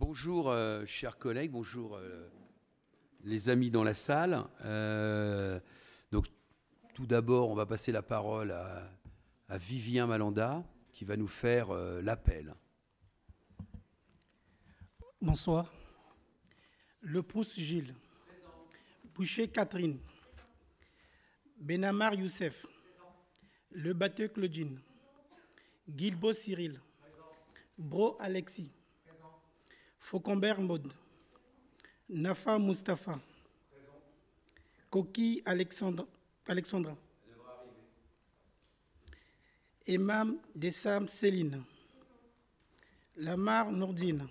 Bonjour, chers collègues, bonjour les amis dans la salle. Donc, tout d'abord, on va passer la parole à Vivien Malanda, qui va nous faire l'appel. Bonsoir. Le Proust Gilles. Boucher Catherine. Benamar Youssef. Le Batteux Claudine. Guilbeault Cyril. Bro Alexis. Faucombert Maud. Nafa Mustapha. Koki Alexandra. Imam Dessam Céline. Lamar Nourdine.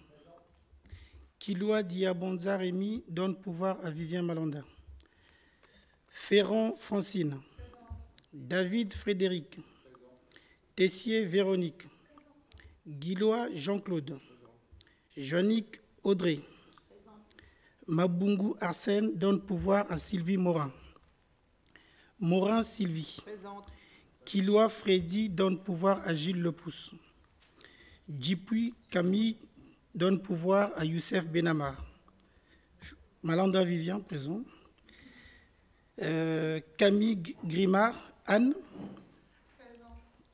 Kiloua Diabonza Rémi donne pouvoir à Vivien Malanda. Ferron Francine. David Frédéric. Tessier Véronique. Guillois Jean-Claude. Joannick Audrey. Mabungu Arsène donne pouvoir à Sylvie Morin. Morin Sylvie. Kiloua Freddy donne pouvoir à Gilles Lepousse. Djipoui Camille donne pouvoir à Youssef Benamar. Malanda Vivien, présent. Camille Grimard, Anne.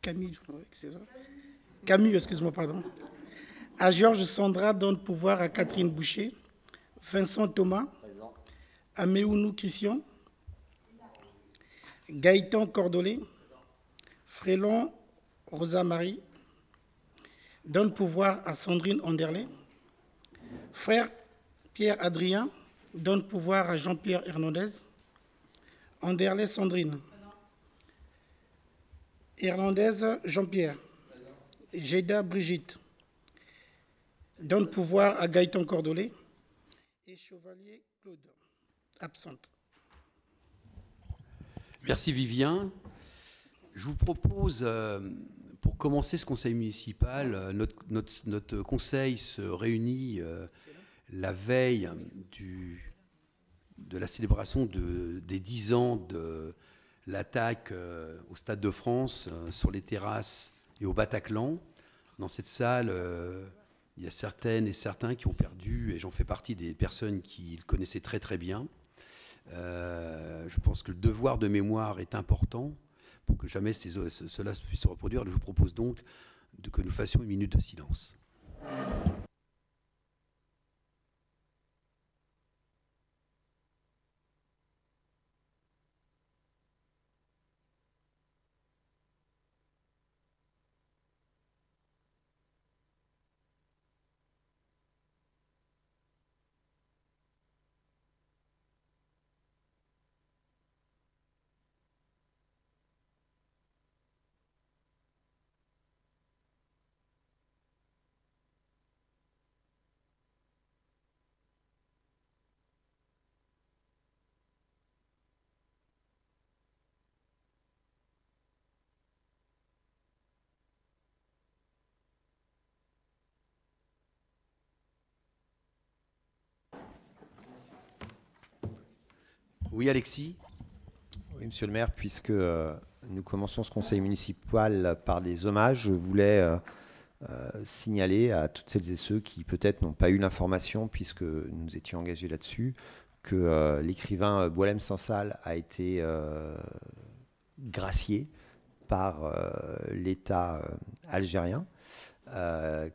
Camille, excuse-moi, pardon. À Georges Sandra donne pouvoir à Catherine Boucher. Vincent Thomas. Présent. À Méounou Christian. Gaëtan Cordolet. Frélon Rosa Marie. Donne pouvoir à Sandrine Anderlet. Frère Pierre Adrien donne pouvoir à Jean-Pierre Hernandez. Anderlet Sandrine. Hernandez Jean-Pierre. Jeda Brigitte donne pouvoir à Gaëtan Cordolet. Et Chevalier Claude, absente. Merci Vivien. Je vous propose, pour commencer ce conseil municipal, notre conseil se réunit la veille de la célébration des 10 ans de l'attaque au Stade de France, sur les terrasses et au Bataclan. Dans cette salle, il y a certaines et certains qui ont perdu, et j'en fais partie des personnes qui le connaissaient très très bien. Je pense que le devoir de mémoire est important pour que jamais cela puisse se reproduire. Je vous propose donc que nous fassions une minute de silence. Oui, Alexis. Oui, monsieur le maire, puisque nous commençons ce conseil municipal par des hommages, je voulais signaler à toutes celles et ceux qui peut-être n'ont pas eu l'information, puisque nous étions engagés là-dessus, que l'écrivain Boualem Sansal a été gracié par l'État algérien.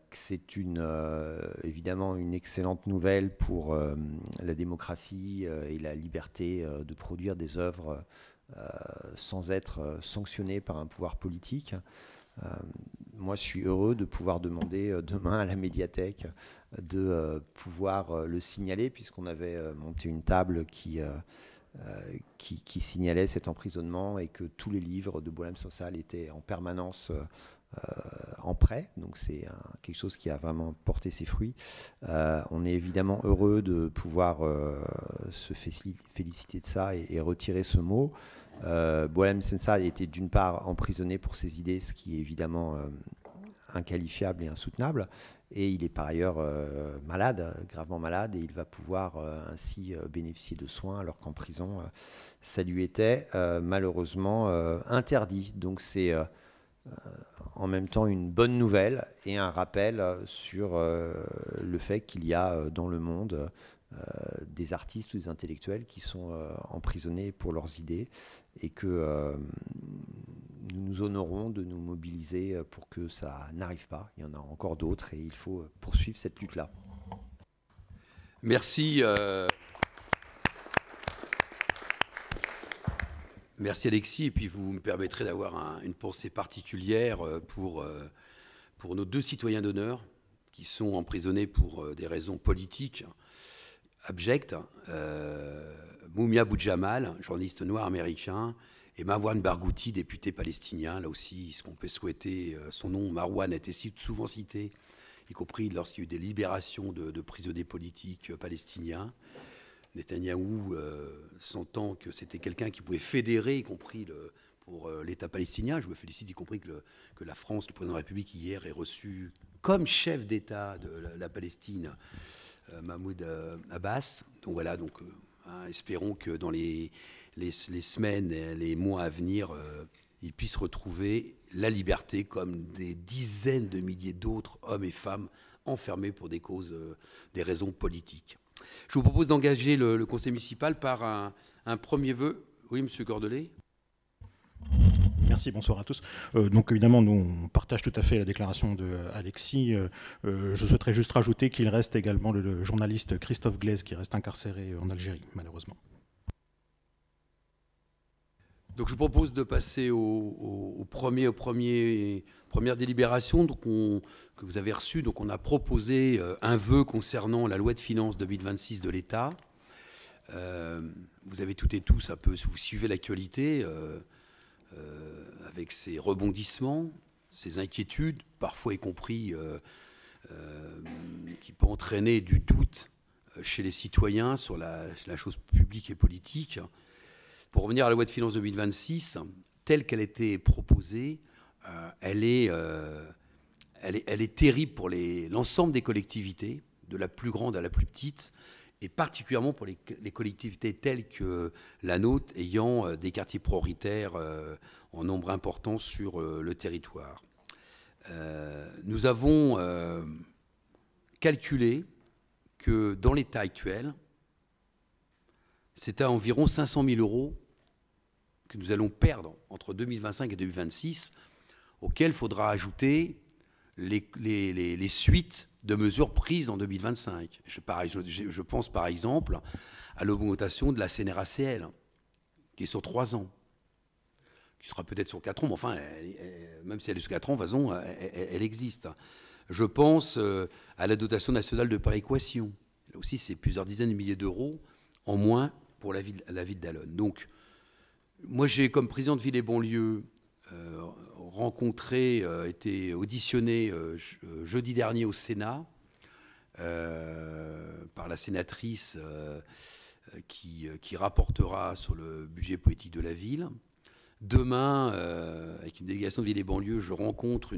C'est évidemment une excellente nouvelle pour la démocratie et la liberté de produire des œuvres sans être sanctionné par un pouvoir politique. Moi, je suis heureux de pouvoir demander demain à la médiathèque de pouvoir le signaler, puisqu'on avait monté une table qui signalait cet emprisonnement, et que tous les livres de Boualem Sansal étaient en permanence en prêt. Donc c'est quelque chose qui a vraiment porté ses fruits. On est évidemment heureux de pouvoir se féliciter de ça et retirer ce mot. Boualem Sansal était d'une part emprisonné pour ses idées, ce qui est évidemment inqualifiable et insoutenable, et il est par ailleurs malade, gravement malade, et il va pouvoir ainsi bénéficier de soins, alors qu'en prison ça lui était malheureusement interdit. Donc c'est en même temps une bonne nouvelle et un rappel sur le fait qu'il y a dans le monde des artistes ou des intellectuels qui sont emprisonnés pour leurs idées et que nous nous honorons de nous mobiliser pour que ça n'arrive pas. Il y en a encore d'autres et il faut poursuivre cette lutte-là. Merci. Merci Alexis, et puis vous me permettrez d'avoir une pensée particulière pour nos 2 citoyens d'honneur qui sont emprisonnés pour des raisons politiques abjectes. Mumia Boudjamal, journaliste noir américain, et Marwan Barghouti, député palestinien. Là aussi, ce qu'on peut souhaiter, son nom, Marwan, a été souvent cité, y compris lorsqu'il y a eu des libérations de prisonniers politiques palestiniens. Netanyahou, sentant que c'était quelqu'un qui pouvait fédérer, y compris pour l'État palestinien. Je me félicite, y compris que la France, le président de la République, hier, ait reçu comme chef d'État de la Palestine Mahmoud Abbas. Donc voilà, espérons que dans les semaines et les mois à venir, ils puissent retrouver la liberté comme des dizaines de milliers d'autres hommes et femmes enfermés pour des causes, des raisons politiques. Je vous propose d'engager le conseil municipal par un premier vœu. Oui, monsieur Cordelet. Merci, bonsoir à tous. Donc évidemment, nous on partage tout à fait la déclaration d'Alexis. Je souhaiterais juste rajouter qu'il reste également le journaliste Christophe Glaise qui reste incarcéré en Algérie, malheureusement. Donc je vous propose de passer aux premières délibérations que vous avez reçues. Donc on a proposé un vœu concernant la loi de finances 2026 de l'État. Vous avez toutes et tous un peu, si vous suivez l'actualité, avec ses rebondissements, ses inquiétudes, parfois y compris qui peut entraîner du doute chez les citoyens sur la chose publique et politique. Pour revenir à la loi de finances 2026, telle qu'elle a été proposée, elle est terrible pour l'ensemble des collectivités, de la plus grande à la plus petite, et particulièrement pour les collectivités telles que la nôtre, ayant des quartiers prioritaires en nombre important sur le territoire. Nous avons calculé que dans l'état actuel, c'est à environ 500 000 € que nous allons perdre entre 2025 et 2026, auxquels il faudra ajouter les suites de mesures prises en 2025. Je pense par exemple à l'augmentation de la CNRACL, qui est sur 3 ans, qui sera peut-être sur 4 ans, mais enfin, même si elle est sur 4 ans, de toute façon, elle existe. Je pense à la dotation nationale de péréquation. Là aussi, c'est plusieurs dizaines de milliers d'euros en moins pour la ville d'Allonnes. Donc, moi, j'ai, comme président de Ville et Banlieue, été auditionné jeudi dernier au Sénat par la sénatrice qui rapportera sur le budget politique de la ville. Demain, avec une délégation de Ville et Banlieue, je rencontre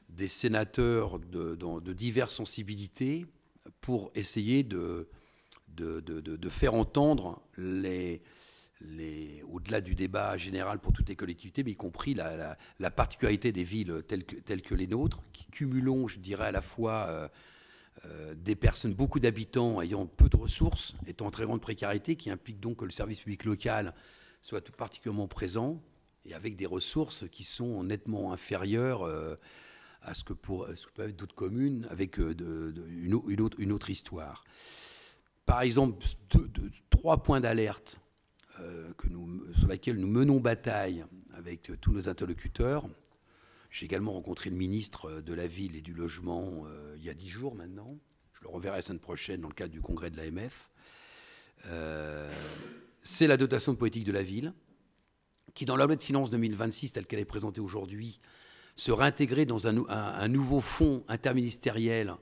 des sénateurs de diverses sensibilités pour essayer de faire entendre au-delà du débat général pour toutes les collectivités, mais y compris la particularité des villes telles que les nôtres, qui cumulons, je dirais, à la fois des personnes, beaucoup d'habitants ayant peu de ressources, étant en très grande précarité, qui implique donc que le service public local soit tout particulièrement présent, et avec des ressources qui sont nettement inférieures à ce que peuvent être d'autres communes, avec une autre histoire. Par exemple, 3 points d'alerte sur laquelle nous menons bataille avec tous nos interlocuteurs. J'ai également rencontré le ministre de la Ville et du Logement il y a 10 jours maintenant. Je le reverrai la semaine prochaine dans le cadre du congrès de l'AMF. C'est la dotation de politique de la ville, qui dans la loi de finances 2026, telle qu'elle est présentée aujourd'hui, sera intégrée dans un nouveau fonds interministériel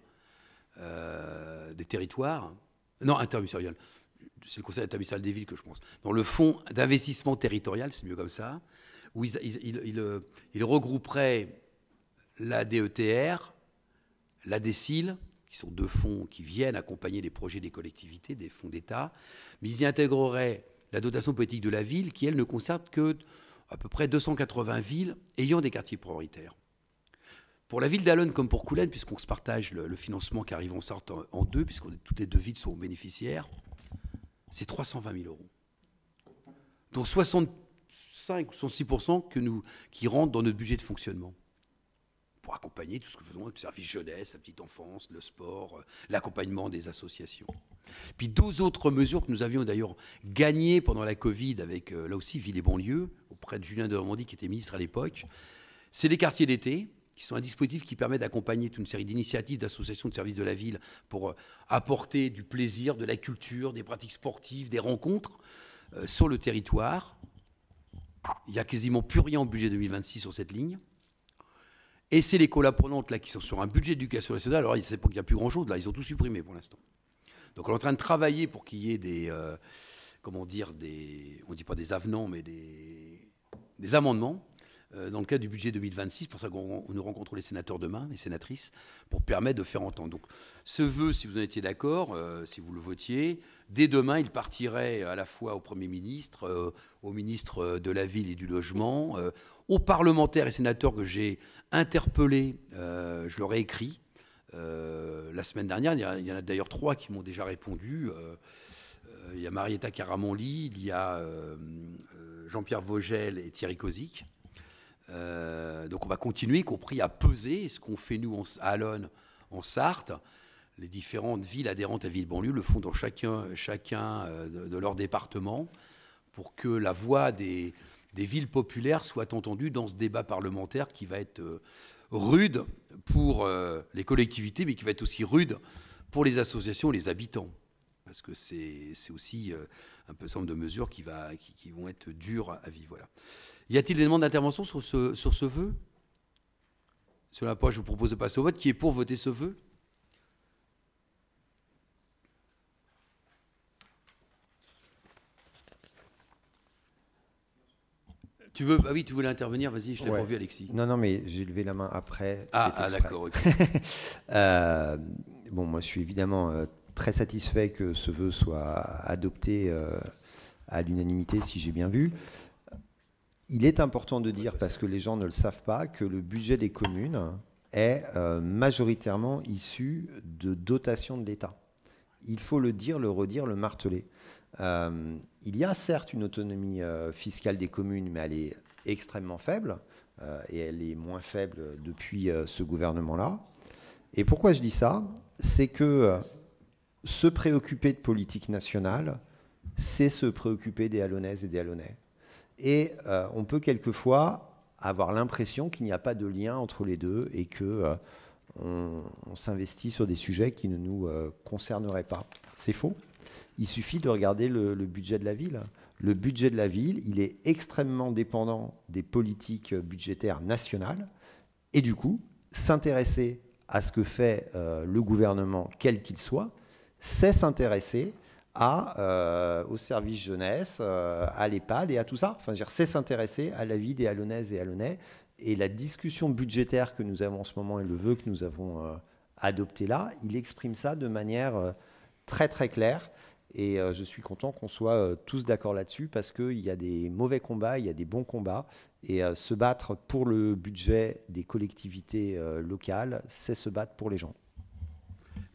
des territoires. Non, interministériel. C'est le conseil interministériel des villes que je pense. Dans le fonds d'investissement territorial, c'est mieux comme ça, où il regrouperait la DETR, la DECIL, qui sont 2 fonds qui viennent accompagner les projets des collectivités, des fonds d'État, mais ils y intégreraient la dotation politique de la ville, qui, elle, ne concerne que à peu près 280 villes ayant des quartiers prioritaires. Pour la ville d'Allonnes comme pour Coulennes, puisqu'on se partage le financement qui arrive en Sarthe en deux, puisque toutes les deux villes sont bénéficiaires, c'est 320 000 euros. Donc 65 ou 66% qui rentrent dans notre budget de fonctionnement. Pour accompagner tout ce que nous faisons, le service jeunesse, la petite enfance, le sport, l'accompagnement des associations. Puis deux autres mesures que nous avions d'ailleurs gagnées pendant la Covid avec, là aussi, Ville et banlieue, auprès de Julien Denormandie qui était ministre à l'époque, c'est les quartiers d'été, qui sont un dispositif qui permet d'accompagner toute une série d'initiatives, d'associations de services de la ville pour apporter du plaisir, de la culture, des pratiques sportives, des rencontres sur le territoire. Il n'y a quasiment plus rien en budget 2026 sur cette ligne. Et c'est l'école apprenante là, qui sont sur un budget d'éducation nationale. Alors, c'est pas qu'il n'y a plus grand-chose, là, ils ont tout supprimé pour l'instant. Donc, on est en train de travailler pour qu'il y ait des, on ne dit pas des avenants, mais des amendements dans le cadre du budget 2026, pour ça qu'on nous rencontrons les sénateurs demain, les sénatrices, pour permettre de faire entendre. Donc, ce vœu, si vous en étiez d'accord, si vous le votiez, dès demain, il partirait à la fois au Premier ministre, au ministre de la Ville et du Logement, aux parlementaires et sénateurs que j'ai interpellés, je leur ai écrit la semaine dernière. Il y en a d'ailleurs 3 qui m'ont déjà répondu. Il y a Marietta Caramanli, il y a Jean-Pierre Vogel et Thierry Kozik. Donc on va continuer, y compris à peser ce qu'on fait nous à Allonnes, en Sarthe. Les différentes villes adhérentes à Ville-Banlieue le font dans chacun de leur département pour que la voix des villes populaires soit entendue dans ce débat parlementaire qui va être rude pour les collectivités, mais qui va être aussi rude pour les associations et les habitants. Parce que c'est aussi un peu certain nombre de mesures qui vont être dures à vivre. Voilà. Y a-t-il des demandes d'intervention sur ce vœu? Sur la page, je vous propose de passer au vote. Qui est pour voter ce vœu? Tu voulais intervenir, vas-y, je t'ai pas vu, Alexis. Non, mais j'ai levé la main après. D'accord, ok. Bon, moi, je suis évidemment très satisfait que ce vœu soit adopté à l'unanimité, si j'ai bien vu. Il est important de dire, parce que les gens ne le savent pas, que le budget des communes est majoritairement issu de dotations de l'État. Il faut le dire, le redire, le marteler. Il y a certes une autonomie fiscale des communes, mais elle est extrêmement faible, et elle est moins faible depuis ce gouvernement-là. Et pourquoi je dis ça? C'est que se préoccuper de politique nationale, c'est se préoccuper des Allonnaises et des Allonnais. Et on peut quelquefois avoir l'impression qu'il n'y a pas de lien entre les deux et qu'on s'investit sur des sujets qui ne nous concerneraient pas. C'est faux. Il suffit de regarder le budget de la ville. Le budget de la ville, il est extrêmement dépendant des politiques budgétaires nationales. Et du coup, s'intéresser à ce que fait le gouvernement, quel qu'il soit, c'est s'intéresser au service jeunesse, à l'EHPAD et à tout ça. Enfin, c'est s'intéresser à la vie des Allonnaises et Allonnais. Et la discussion budgétaire que nous avons en ce moment et le vœu que nous avons adopté là, il exprime ça de manière très très claire. Et je suis content qu'on soit tous d'accord là-dessus parce qu'il y a des mauvais combats, il y a des bons combats. Et se battre pour le budget des collectivités locales, c'est se battre pour les gens.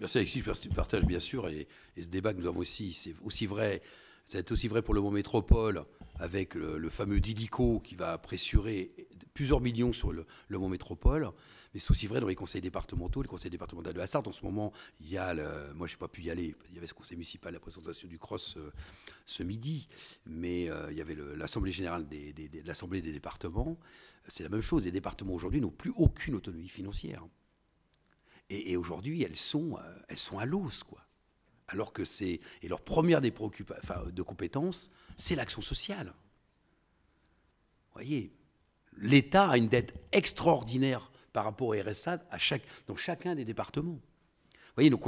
Merci Alexis, je partage bien sûr, et ce débat que nous avons aussi, c'est aussi vrai, ça va être aussi vrai pour le Mont Métropole, avec le fameux Dilico qui va pressurer plusieurs millions sur le Mont Métropole, mais c'est aussi vrai dans les conseils départementaux, les conseils départementaux de la Sarthe. En ce moment, il y a, moi je n'ai pas pu y aller, il y avait ce conseil municipal, la présentation du CROSS ce midi, mais il y avait l'Assemblée générale de l'Assemblée des départements. C'est la même chose, les départements aujourd'hui n'ont plus aucune autonomie financière. Et aujourd'hui, elles sont à l'os, quoi. Alors que leur première des de compétences, c'est l'action sociale. Vous voyez, l'État a une dette extraordinaire par rapport au RSA dans chacun des départements. Vous voyez, donc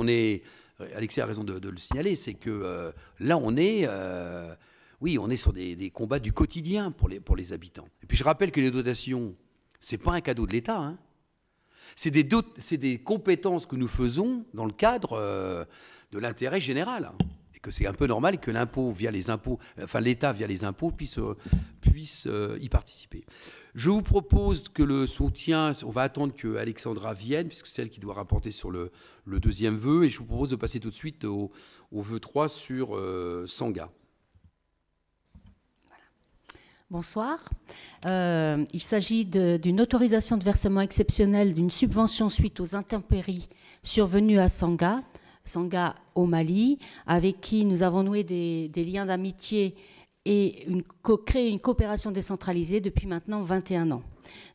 Alexis a raison de le signaler, c'est que là, on est sur des combats du quotidien pour les habitants. Et puis je rappelle que les dotations, c'est pas un cadeau de l'État, hein. C'est des compétences que nous faisons dans le cadre de l'intérêt général. Et que c'est un peu normal que l'État via les impôts puisse puisse y participer. Je vous propose que le soutien, on va attendre que Alexandra vienne, puisque c'est elle qui doit rapporter sur le deuxième vœu, et je vous propose de passer tout de suite au vœu 3 sur Sangha. Bonsoir. Il s'agit d'une autorisation de versement exceptionnel d'une subvention suite aux intempéries survenues à Sangha au Mali, avec qui nous avons noué des liens d'amitié et créé une coopération décentralisée depuis maintenant 21 ans.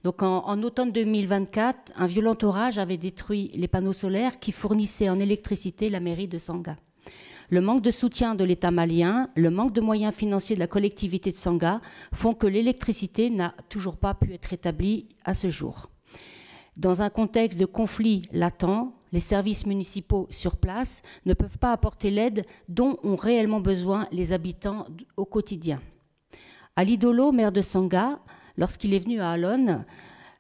Donc en automne 2024, un violent orage avait détruit les panneaux solaires qui fournissaient en électricité la mairie de Sangha. Le manque de soutien de l'État malien, le manque de moyens financiers de la collectivité de Sangha font que l'électricité n'a toujours pas pu être établie à ce jour. Dans un contexte de conflit latent, les services municipaux sur place ne peuvent pas apporter l'aide dont ont réellement besoin les habitants au quotidien. Ali Dolo, maire de Sangha, lorsqu'il est venu à Alone,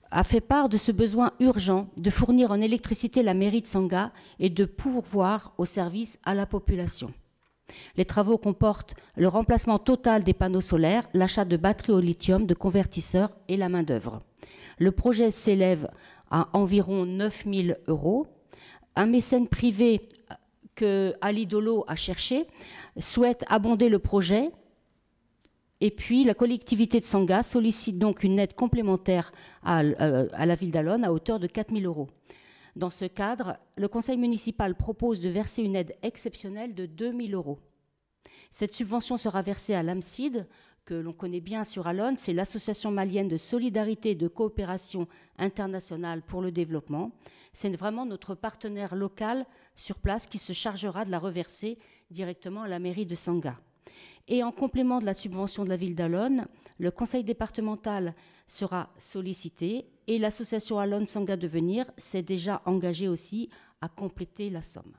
a fait part de ce besoin urgent de fournir en électricité la mairie de Sangha et de pourvoir aux services à la population. Les travaux comportent le remplacement total des panneaux solaires, l'achat de batteries au lithium, de convertisseurs et la main-d'œuvre. Le projet s'élève à environ 9 000 €. Un mécène privé que Ali Dolo a cherché souhaite abonder le projet. Et puis, la collectivité de Sangha sollicite donc une aide complémentaire à la ville d'Alone à hauteur de 4 000 €. Dans ce cadre, le conseil municipal propose de verser une aide exceptionnelle de 2 000 €. Cette subvention sera versée à l'AMSID, que l'on connaît bien sur Alone, c'est l'Association malienne de solidarité et de coopération internationale pour le développement. C'est vraiment notre partenaire local sur place qui se chargera de la reverser directement à la mairie de Sangha. Et en complément de la subvention de la ville d'Alone, le conseil départemental sera sollicité et l'association Alone Sangha Devenir s'est déjà engagée aussi à compléter la somme.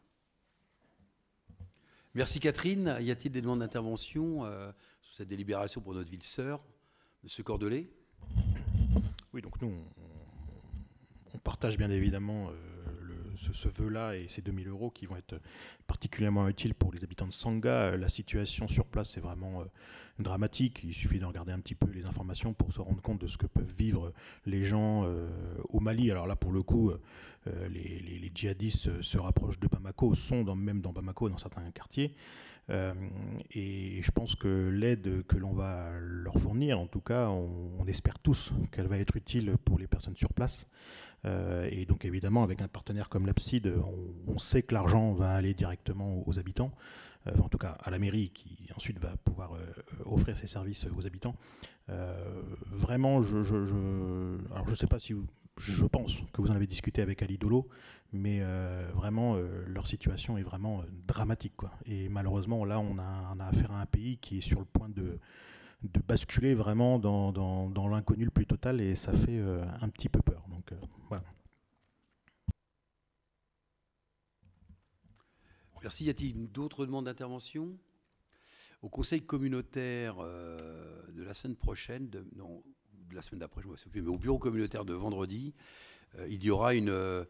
Merci Catherine. Y a-t-il des demandes d'intervention sur cette délibération pour notre ville sœur? Monsieur Cordelet? Oui, donc nous, on partage bien évidemment ce vœu-là et ces 2 000 € qui vont être particulièrement utiles pour les habitants de Sangha. La situation sur place est vraiment dramatique. Il suffit de regarder un petit peu les informations pour se rendre compte de ce que peuvent vivre les gens au Mali. Alors là, pour le coup, les djihadistes se rapprochent de Bamako, même dans Bamako, dans certains quartiers. Et je pense que l'aide que l'on va leur fournir, en tout cas, on espère tous qu'elle va être utile pour les personnes sur place. Et donc évidemment, avec un partenaire comme l'APSID, on sait que l'argent va aller directement aux habitants, enfin, en tout cas à la mairie qui ensuite va pouvoir offrir ses services aux habitants. Vraiment, alors je sais pas si je pense que vous en avez discuté avec Ali Dolo, mais vraiment leur situation est vraiment dramatique, quoi. Et malheureusement là on a affaire à un pays qui est sur le point de basculer vraiment dans l'inconnu le plus total, et ça fait un petit peu peur. Donc voilà. Merci. Y a-t-il d'autres demandes d'intervention? Au conseil communautaire de la semaine prochaine, de la semaine d'après, je ne me souviens plus, mais au bureau communautaire de vendredi, il y aura un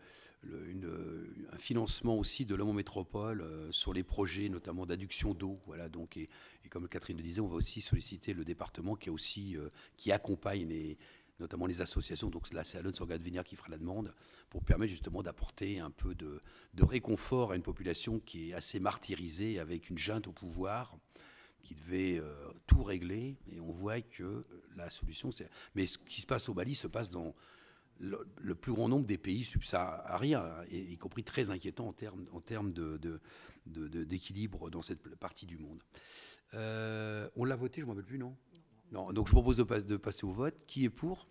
financement aussi de l'Amont Métropole sur les projets, notamment d'adduction d'eau. Voilà, donc, et comme Catherine le disait, on va aussi solliciter le département qui accompagne notamment les associations. Donc là, c'est Alone Sangha Devenir qui fera la demande pour permettre justement d'apporter un peu de réconfort à une population qui est assez martyrisée, avec une junte au pouvoir qui devait tout régler. Et on voit que la solution, c'est... Mais ce qui se passe au Mali se passe dans le plus grand nombre des pays subsahariens, y compris très inquiétant en termes d'équilibre dans cette partie du monde. On l'a voté, je ne m'en rappelle plus, non? Non. Donc je propose de passer au vote. Qui est pour?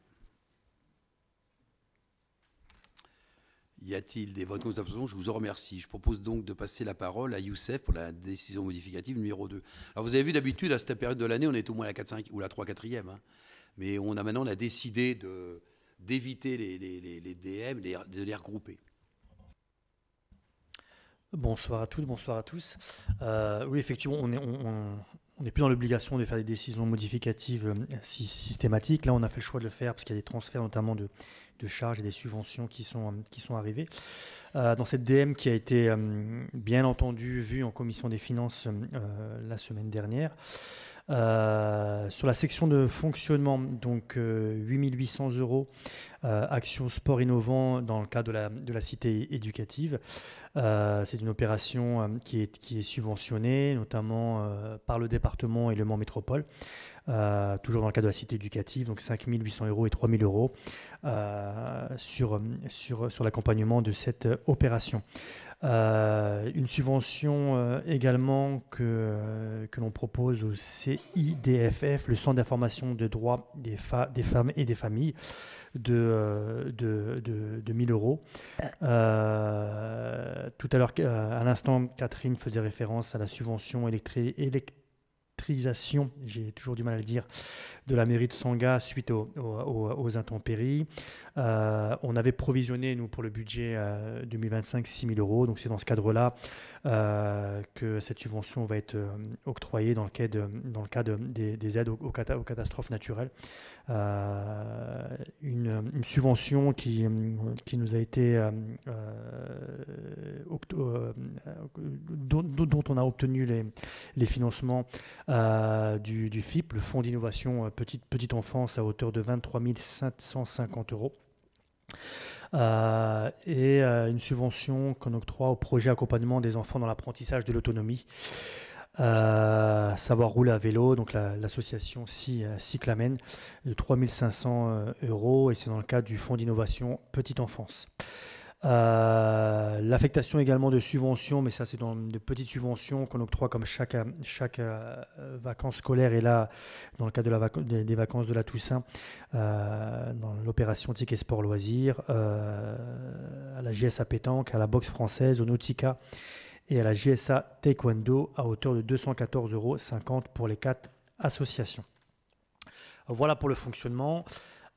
Y a-t-il des votes contre abstention? Je vous en remercie. Je propose donc de passer la parole à Youssef pour la décision modificative numéro 2. Alors vous avez vu, d'habitude, à cette période de l'année, on est au moins à la 4-5 ou la 3-4e. Hein. Mais maintenant, on a décidé d'éviter les DM, de les regrouper. Bonsoir à toutes, bonsoir à tous. Oui, effectivement, on n'est plus dans l'obligation de faire des décisions modificatives systématiques. Là, on a fait le choix de le faire parce qu'il y a des transferts, notamment de charges et des subventions qui sont arrivés. Dans cette DM qui a été bien entendu vue en commission des finances la semaine dernière, Sur la section de fonctionnement, donc 8 800 €, action sport innovant dans le cadre de la cité éducative. C'est une opération qui est subventionnée, notamment par le département et le Mans Métropole. Toujours dans le cadre de la cité éducative, donc 5 800 € et 3 000 € sur l'accompagnement de cette opération. Une subvention également que l'on propose au CIDFF, le Centre d'information de droits des femmes et des familles, de 1 000 €. Tout à l'heure, à l'instant, Catherine faisait référence à la subvention électrisation, j'ai toujours du mal à le dire, de la mairie de Sangha suite aux intempéries. On avait provisionné, nous, pour le budget 2025, 6 000 €. Donc, c'est dans ce cadre-là que cette subvention va être octroyée dans le cadre des aides aux catastrophes naturelles. Une subvention qui nous a été dont on a obtenu les financements du FIP, le Fonds d'innovation petite enfance, à hauteur de 23 550 €. Et une subvention qu'on octroie au projet accompagnement des enfants dans l'apprentissage de l'autonomie. Savoir rouler à vélo, donc l'association Cyclamen, de 3 500 €, et c'est dans le cadre du Fonds d'innovation petite enfance. L'affectation également de subventions, mais ça c'est dans de petites subventions qu'on octroie comme chaque vacances scolaires, et là dans le cadre des vacances de la Toussaint, dans l'opération Ticket Sport Loisirs, à la JSA Pétanque, à la boxe française, au Nautica et à la JSA Taekwondo, à hauteur de 214,50 € pour les 4 associations. Voilà pour le fonctionnement.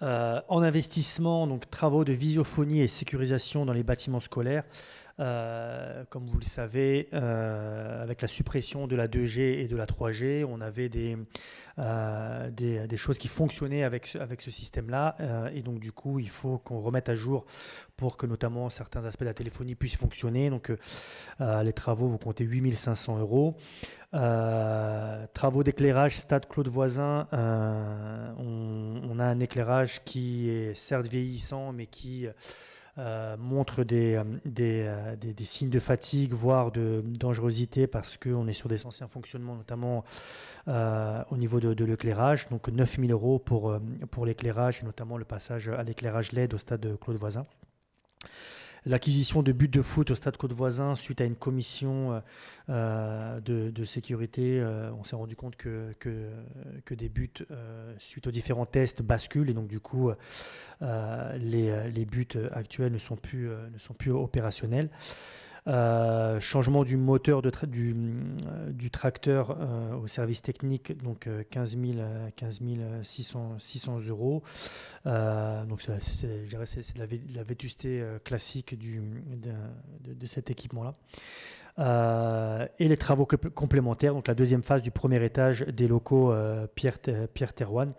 En investissement, donc travaux de visiophonie et sécurisation dans les bâtiments scolaires. Comme vous le savez, avec la suppression de la 2G et de la 3G, on avait des choses qui fonctionnaient avec ce système-là, et donc du coup, il faut qu'on remette à jour pour que notamment certains aspects de la téléphonie puissent fonctionner. Donc les travaux vont compter 8 500 €. Travaux d'éclairage Stade Claude Voisin, on a un éclairage qui est certes vieillissant, mais qui montre des signes de fatigue, voire de dangerosité, parce qu'on est sur des anciens fonctionnements, notamment au niveau de l'éclairage. Donc 9 000 € pour l'éclairage, et notamment le passage à l'éclairage LED au Stade Claude Voisin. L'acquisition de buts de foot au Stade Claude Voisin, suite à une commission de sécurité, on s'est rendu compte que des buts, suite aux différents tests, basculent, et donc du coup les buts actuels ne sont plus opérationnels. Changement du moteur du tracteur au service technique, donc 15 600 €. Donc je dirais c'est de la vétusté classique de cet équipement-là. Et les travaux complémentaires, donc la deuxième phase du premier étage des locaux Pierre Thérouanne,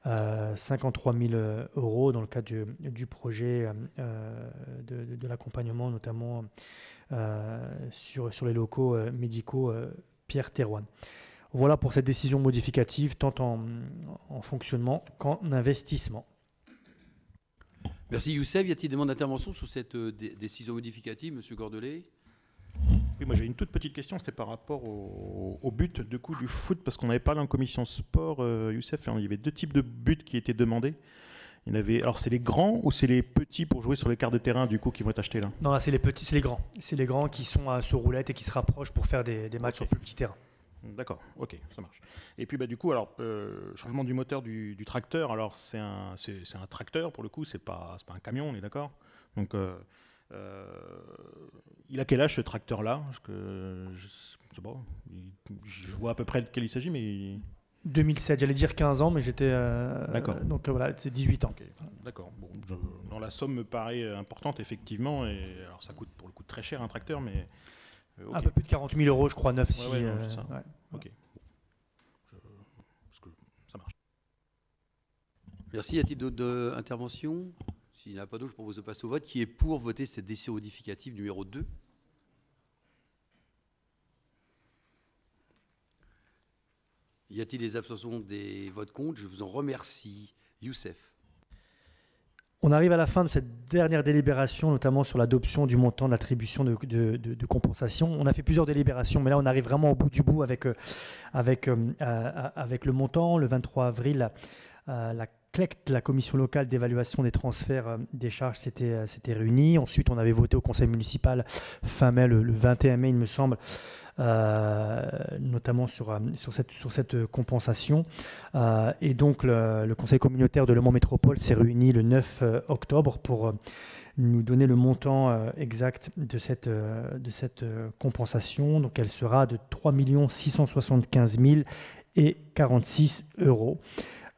53 000 € dans le cadre du projet de l'accompagnement, notamment sur les locaux médicaux Pierre Thérouanne. Voilà pour cette décision modificative, tant en fonctionnement qu'en investissement. Merci Youssef. Y a-t-il des demandes d'intervention sur cette décision modificative, Monsieur Gordelet? Oui, moi j'ai une toute petite question, c'était par rapport au but du foot, parce qu'on avait parlé en commission sport, Youssef, il y avait 2 types de buts qui étaient demandés. Il y en avait, alors c'est les grands ou c'est les petits pour jouer sur les quarts de terrain du coup qui vont être achetés là? Non, là c'est les petits, c'est les grands. C'est les grands qui sont sur roulette et qui se rapprochent pour faire des matchs sur plus petit terrain. D'accord, ok, ça marche. Et puis du coup, alors changement du moteur du tracteur. Alors c'est un tracteur pour le coup, c'est pas un camion, on est d'accord? Donc il a quel âge ce tracteur-là? Parce que je sais pas, je vois à peu près de quel il s'agit, mais 2007, j'allais dire 15 ans, mais j'étais. D'accord. Donc voilà, c'est 18 ans. Okay. D'accord. Bon, non, la somme me paraît importante, effectivement. Et alors, ça coûte pour le coup très cher un tracteur, mais. Okay. Un peu plus de 40 000 €, je crois, 9 si. Ouais, ça. Ouais. Ok. Parce que ça marche. Merci. Y a-t-il d'autres interventions? S'il n'y en a pas d'autres, je propose de passer au vote. Qui est pour voter cette décision modificative numéro 2? Y a-t-il des abstentions, des votes contre? Je vous en remercie. Youssef. On arrive à la fin de cette dernière délibération, notamment sur l'adoption du montant de l'attribution de compensation. On a fait plusieurs délibérations, mais là, on arrive vraiment au bout du bout avec le montant. Le 23 avril, la CLECT, la commission locale d'évaluation des transferts des charges, s'était réunie. Ensuite, on avait voté au conseil municipal fin mai, le 21 mai, il me semble, notamment sur cette compensation. Et donc, le conseil communautaire de Le Mans Métropole s'est réuni le 9 octobre pour nous donner le montant exact de cette compensation. Donc, elle sera de 3 675 046 €.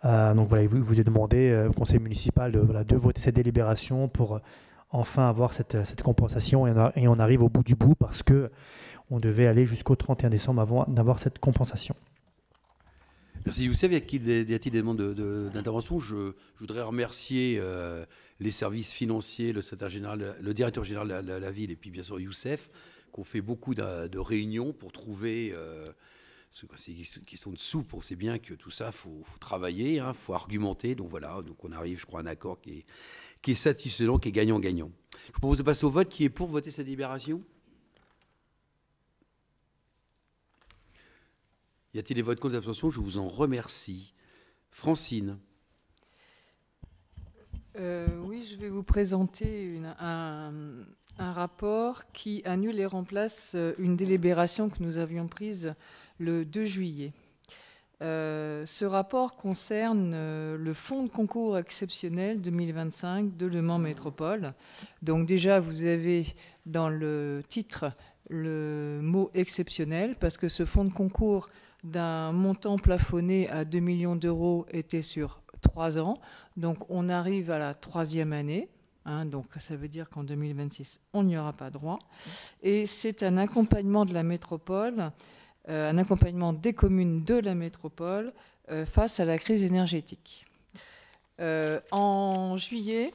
Donc voilà, il vous est demandé au conseil municipal de voter cette délibération pour enfin avoir cette compensation, et on arrive au bout du bout parce qu'on devait aller jusqu'au 31 décembre avant d'avoir cette compensation. Merci Youssef. Y a-t-il des demandes d'intervention? Je voudrais remercier les services financiers, le secrétaire général, le directeur général de la ville, et puis bien sûr Youssef, qui ont fait beaucoup de réunions pour trouver ceux qui sont dessous. C'est bien que tout ça, faut travailler, faut argumenter. Donc voilà, donc on arrive, je crois, à un accord qui est satisfaisant, qui est gagnant-gagnant. Je vous propose de passer au vote. Qui est pour voter cette délibération? Y a-t-il des votes contre, abstention? Je vous en remercie. Francine. Oui, je vais vous présenter un rapport qui annule et remplace une délibération que nous avions prise le 2 juillet. Ce rapport concerne le fonds de concours exceptionnel 2025 de Le Mans Métropole. Donc déjà, vous avez dans le titre le mot exceptionnel, parce que ce fonds de concours d'un montant plafonné à 2 millions d'euros était sur 3 ans. Donc on arrive à la 3e année. Donc ça veut dire qu'en 2026, on n'y aura pas droit. Et c'est un accompagnement de la métropole, un accompagnement des communes de la métropole face à la crise énergétique. En juillet,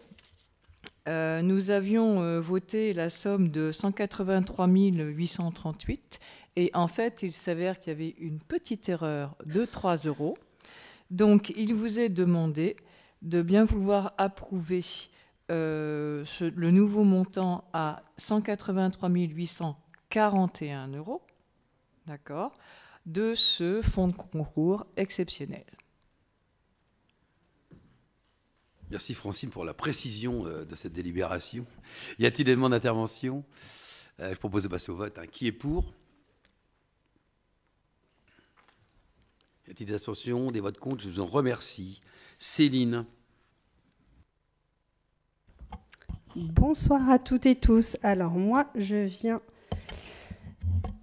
nous avions voté la somme de 183 838, et en fait, il s'avère qu'il y avait une petite erreur de 3 €. Donc, il vous est demandé de bien vouloir approuver le nouveau montant à 183 841 €, d'accord, de ce fonds de concours exceptionnel. Merci Francine pour la précision de cette délibération. Y a-t-il des demandes d'intervention? Je propose de passer au vote. Qui est pour? Y a-t-il des abstentions, des votes contre? Je vous en remercie. Céline. Bonsoir à toutes et tous. Alors moi, je viens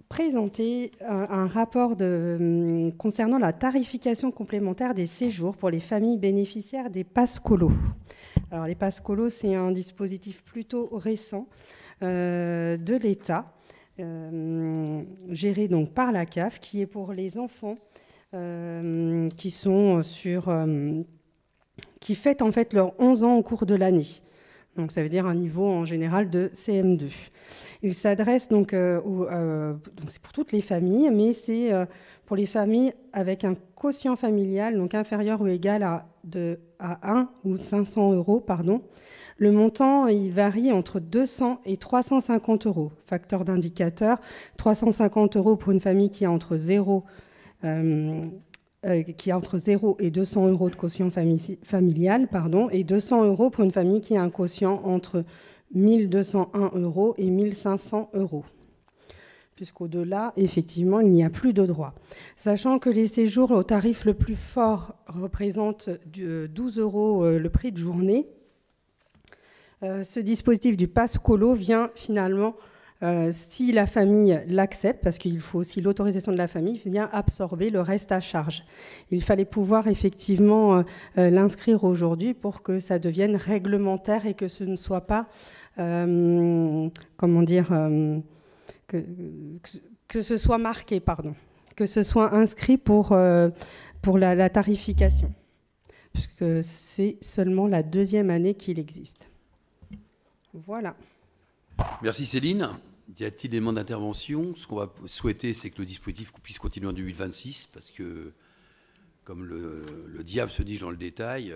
présenter un rapport concernant la tarification complémentaire des séjours pour les familles bénéficiaires des passes colo. Alors les passes colo, c'est un dispositif plutôt récent de l'État, géré donc par la CAF, qui est pour les enfants qui sont qui fêtent en fait leurs 11 ans au cours de l'année. Donc ça veut dire un niveau en général de CM2. Il s'adresse donc, donc c'est pour toutes les familles, mais c'est pour les familles avec un quotient familial donc inférieur ou égal à 1 ou 500 €, pardon. Le montant, il varie entre 200 et 350 €. Facteur d'indicateur, 350 € pour une famille qui a entre 0 et 200 € de quotient familial, pardon, et 200 € pour une famille qui a un quotient entre 1 201 € et 1 500 €. Puisqu'au-delà, effectivement, il n'y a plus de droit. Sachant que les séjours au tarif le plus fort représentent 12 € le prix de journée, ce dispositif du pass colo vient finalement, si la famille l'accepte, parce qu'il faut aussi l'autorisation de la famille, vient absorber le reste à charge. Il fallait pouvoir effectivement l'inscrire aujourd'hui pour que ça devienne réglementaire et que ce ne soit pas, comment dire, que ce soit marqué, pardon, que ce soit inscrit pour la tarification, puisque c'est seulement la 2e année qu'il existe. Voilà. Merci Céline. Y a-t-il des demandes d'intervention? Ce qu'on va souhaiter, c'est que le dispositif puisse continuer en 2026, parce que comme le diable se dit dans le détail,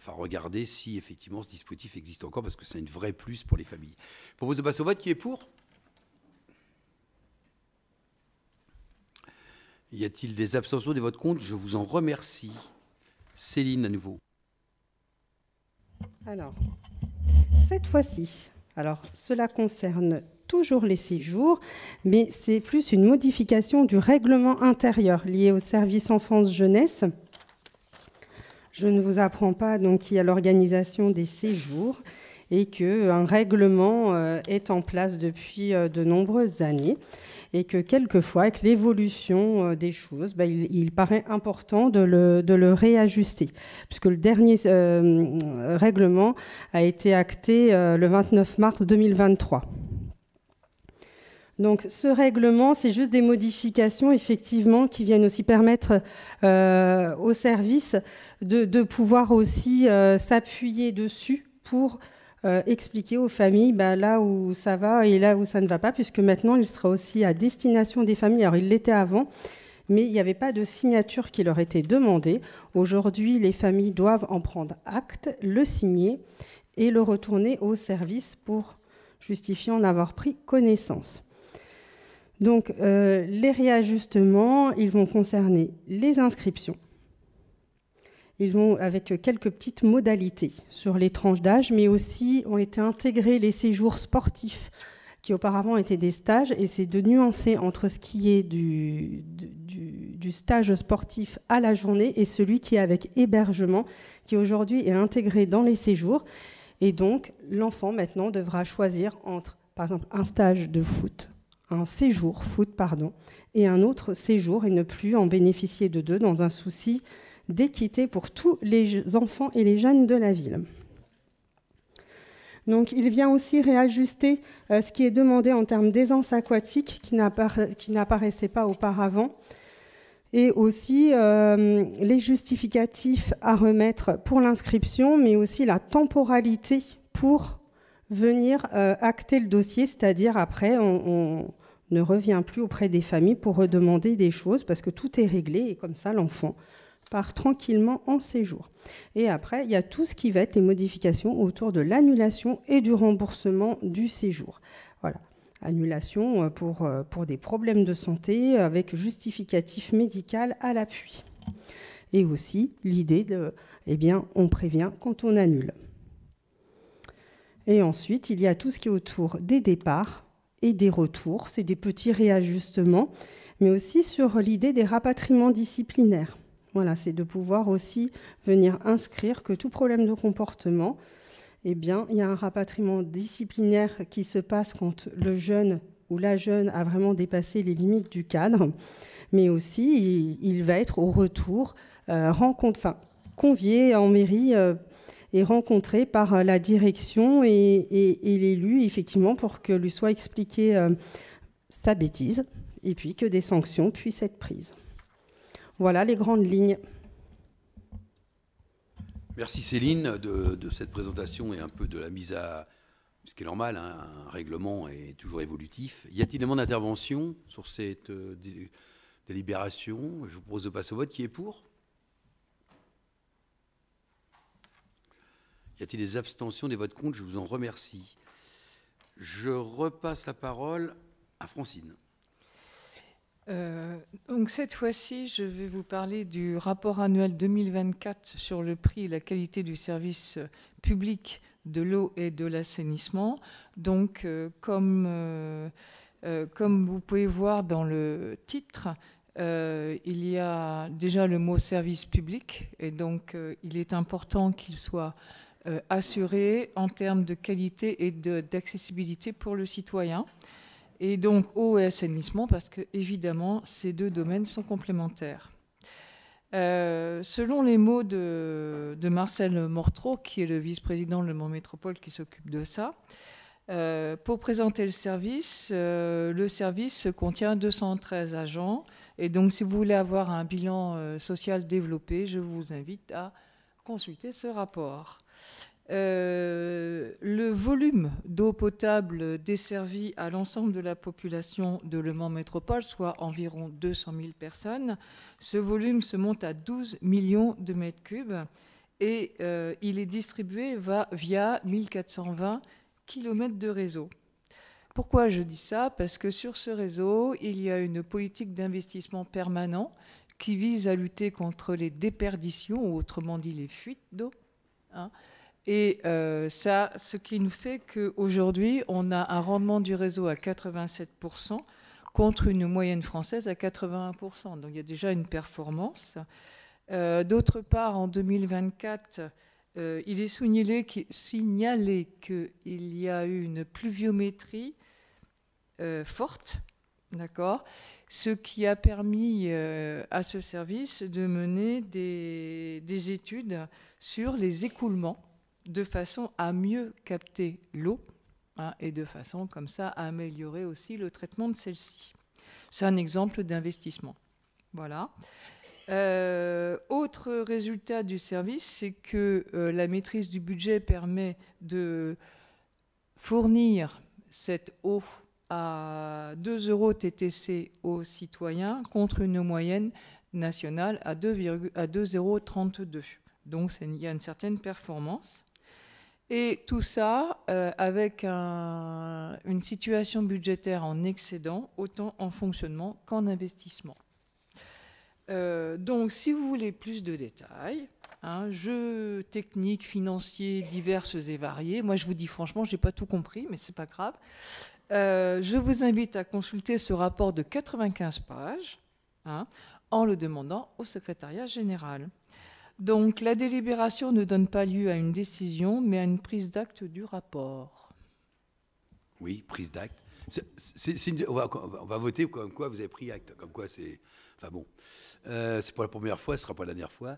regarder si effectivement ce dispositif existe encore, parce que c'est une vraie plus pour les familles. Je propose de passer au vote. Qui est pour? Y a-t-il des abstentions, des votes contre? Je vous en remercie. Céline, à nouveau. Alors, cette fois-ci, cela concerne toujours les séjours, mais c'est plus une modification du règlement intérieur lié au service enfance-jeunesse. Je ne vous apprends pas donc qu'il y a l'organisation des séjours et qu'un règlement est en place depuis de nombreuses années et que quelquefois, avec l'évolution des choses, il paraît important de le réajuster, puisque le dernier règlement a été acté le 29 mars 2023. Donc ce règlement, c'est juste des modifications, effectivement, qui viennent aussi permettre aux services de pouvoir aussi s'appuyer dessus pour expliquer aux familles là où ça va et là où ça ne va pas, puisque maintenant, il sera aussi à destination des familles. Alors, il l'était avant, mais il n'y avait pas de signature qui leur était demandée. Aujourd'hui, les familles doivent en prendre acte, le signer et le retourner au service pour justifier en avoir pris connaissance. Donc, les réajustements, ils vont concerner les inscriptions. Ils vont avec quelques petites modalités sur les tranches d'âge, mais aussi ont été intégrés les séjours sportifs qui auparavant étaient des stages, et c'est de nuancer entre ce qui est du stage sportif à la journée et celui qui est avec hébergement, qui aujourd'hui est intégré dans les séjours. Et donc, l'enfant maintenant devra choisir entre, par exemple, un stage de foot, un séjour foot, et un autre séjour, et ne plus en bénéficier de deux dans un souci d'équité pour tous les enfants et les jeunes de la ville. Donc, il vient aussi réajuster ce qui est demandé en termes d'aisance aquatique qui n'apparaissait pas auparavant, et aussi les justificatifs à remettre pour l'inscription, mais aussi la temporalité pour venir acter le dossier, c'est-à-dire après, on ne revient plus auprès des familles pour redemander des choses parce que tout est réglé et comme ça, l'enfant part tranquillement en séjour. Et après, il y a tout ce qui va être les modifications autour de l'annulation et du remboursement du séjour. Voilà, annulation pour des problèmes de santé avec justificatif médical à l'appui. Et aussi l'idée de, on prévient quand on annule. Et ensuite, il y a tout ce qui est autour des départs et des retours. C'est des petits réajustements, mais aussi sur l'idée des rapatriements disciplinaires. Voilà, c'est de pouvoir aussi venir inscrire que tout problème de comportement, il y a un rapatriement disciplinaire qui se passe quand le jeune ou la jeune a vraiment dépassé les limites du cadre, mais aussi il va être au retour, convié en mairie et rencontré par la direction et l'élu, effectivement, pour que lui soit expliqué sa bêtise et puis que des sanctions puissent être prises. Voilà les grandes lignes. Merci Céline de cette présentation et un peu de la mise à... Ce qui est normal, hein, un règlement est toujours évolutif. Y a-t-il des demandes d'intervention sur cette délibération? Je vous propose de passer au vote. Qui est pour? Y a-t-il des abstentions, des votes contre? Je vous en remercie. Je repasse la parole à Francine. Donc cette fois-ci, je vais vous parler du rapport annuel 2024 sur le prix et la qualité du service public de l'eau et de l'assainissement. Donc, comme vous pouvez voir dans le titre, il y a déjà le mot service public, et donc il est important qu'il soit assuré en termes de qualité et d'accessibilité pour le citoyen. Et donc eau et assainissement, parce que évidemment ces deux domaines sont complémentaires. Selon les mots de Marcel Mortreau, qui est le vice-président de Le Mans Métropole qui s'occupe de ça, pour présenter le service contient 213 agents. Et donc si vous voulez avoir un bilan social développé, je vous invite à consulter ce rapport. Le volume d'eau potable desservie à l'ensemble de la population de Le Mans Métropole, soit environ 200 000 personnes, ce volume se monte à 12 millions de mètres cubes et il est distribué via 1420 km de réseau. Pourquoi je dis ça? Parce que sur ce réseau, il y a une politique d'investissement permanent qui vise à lutter contre les déperditions, ou autrement dit les fuites d'eau. Hein. Et ça, ce qui nous fait qu'aujourd'hui, on a un rendement du réseau à 87% contre une moyenne française à 81%. Donc il y a déjà une performance. D'autre part, en 2024, il est signalé qu'il y a eu une pluviométrie forte, d'accord, ce qui a permis à ce service de mener des études sur les écoulements de façon à mieux capter l'eau et de façon comme ça à améliorer aussi le traitement de celle-ci. C'est un exemple d'investissement. Voilà. Autre résultat du service, c'est que la maîtrise du budget permet de fournir cette eau à 2 € TTC aux citoyens contre une moyenne nationale à 2,32 €. Donc il y a une certaine performance. Et tout ça avec une situation budgétaire en excédent, autant en fonctionnement qu'en investissement. Donc, si vous voulez plus de détails, jeux techniques, financiers, diverses et variés, moi je vous dis franchement, je n'ai pas tout compris, mais ce n'est pas grave. Je vous invite à consulter ce rapport de 95 pages en le demandant au secrétariat général. Donc, la délibération ne donne pas lieu à une décision, mais à une prise d'acte du rapport. Oui, prise d'acte. On va voter comme quoi vous avez pris acte. Comme quoi c'est... Enfin bon, c'est pas la première fois, ce ne sera pas la dernière fois.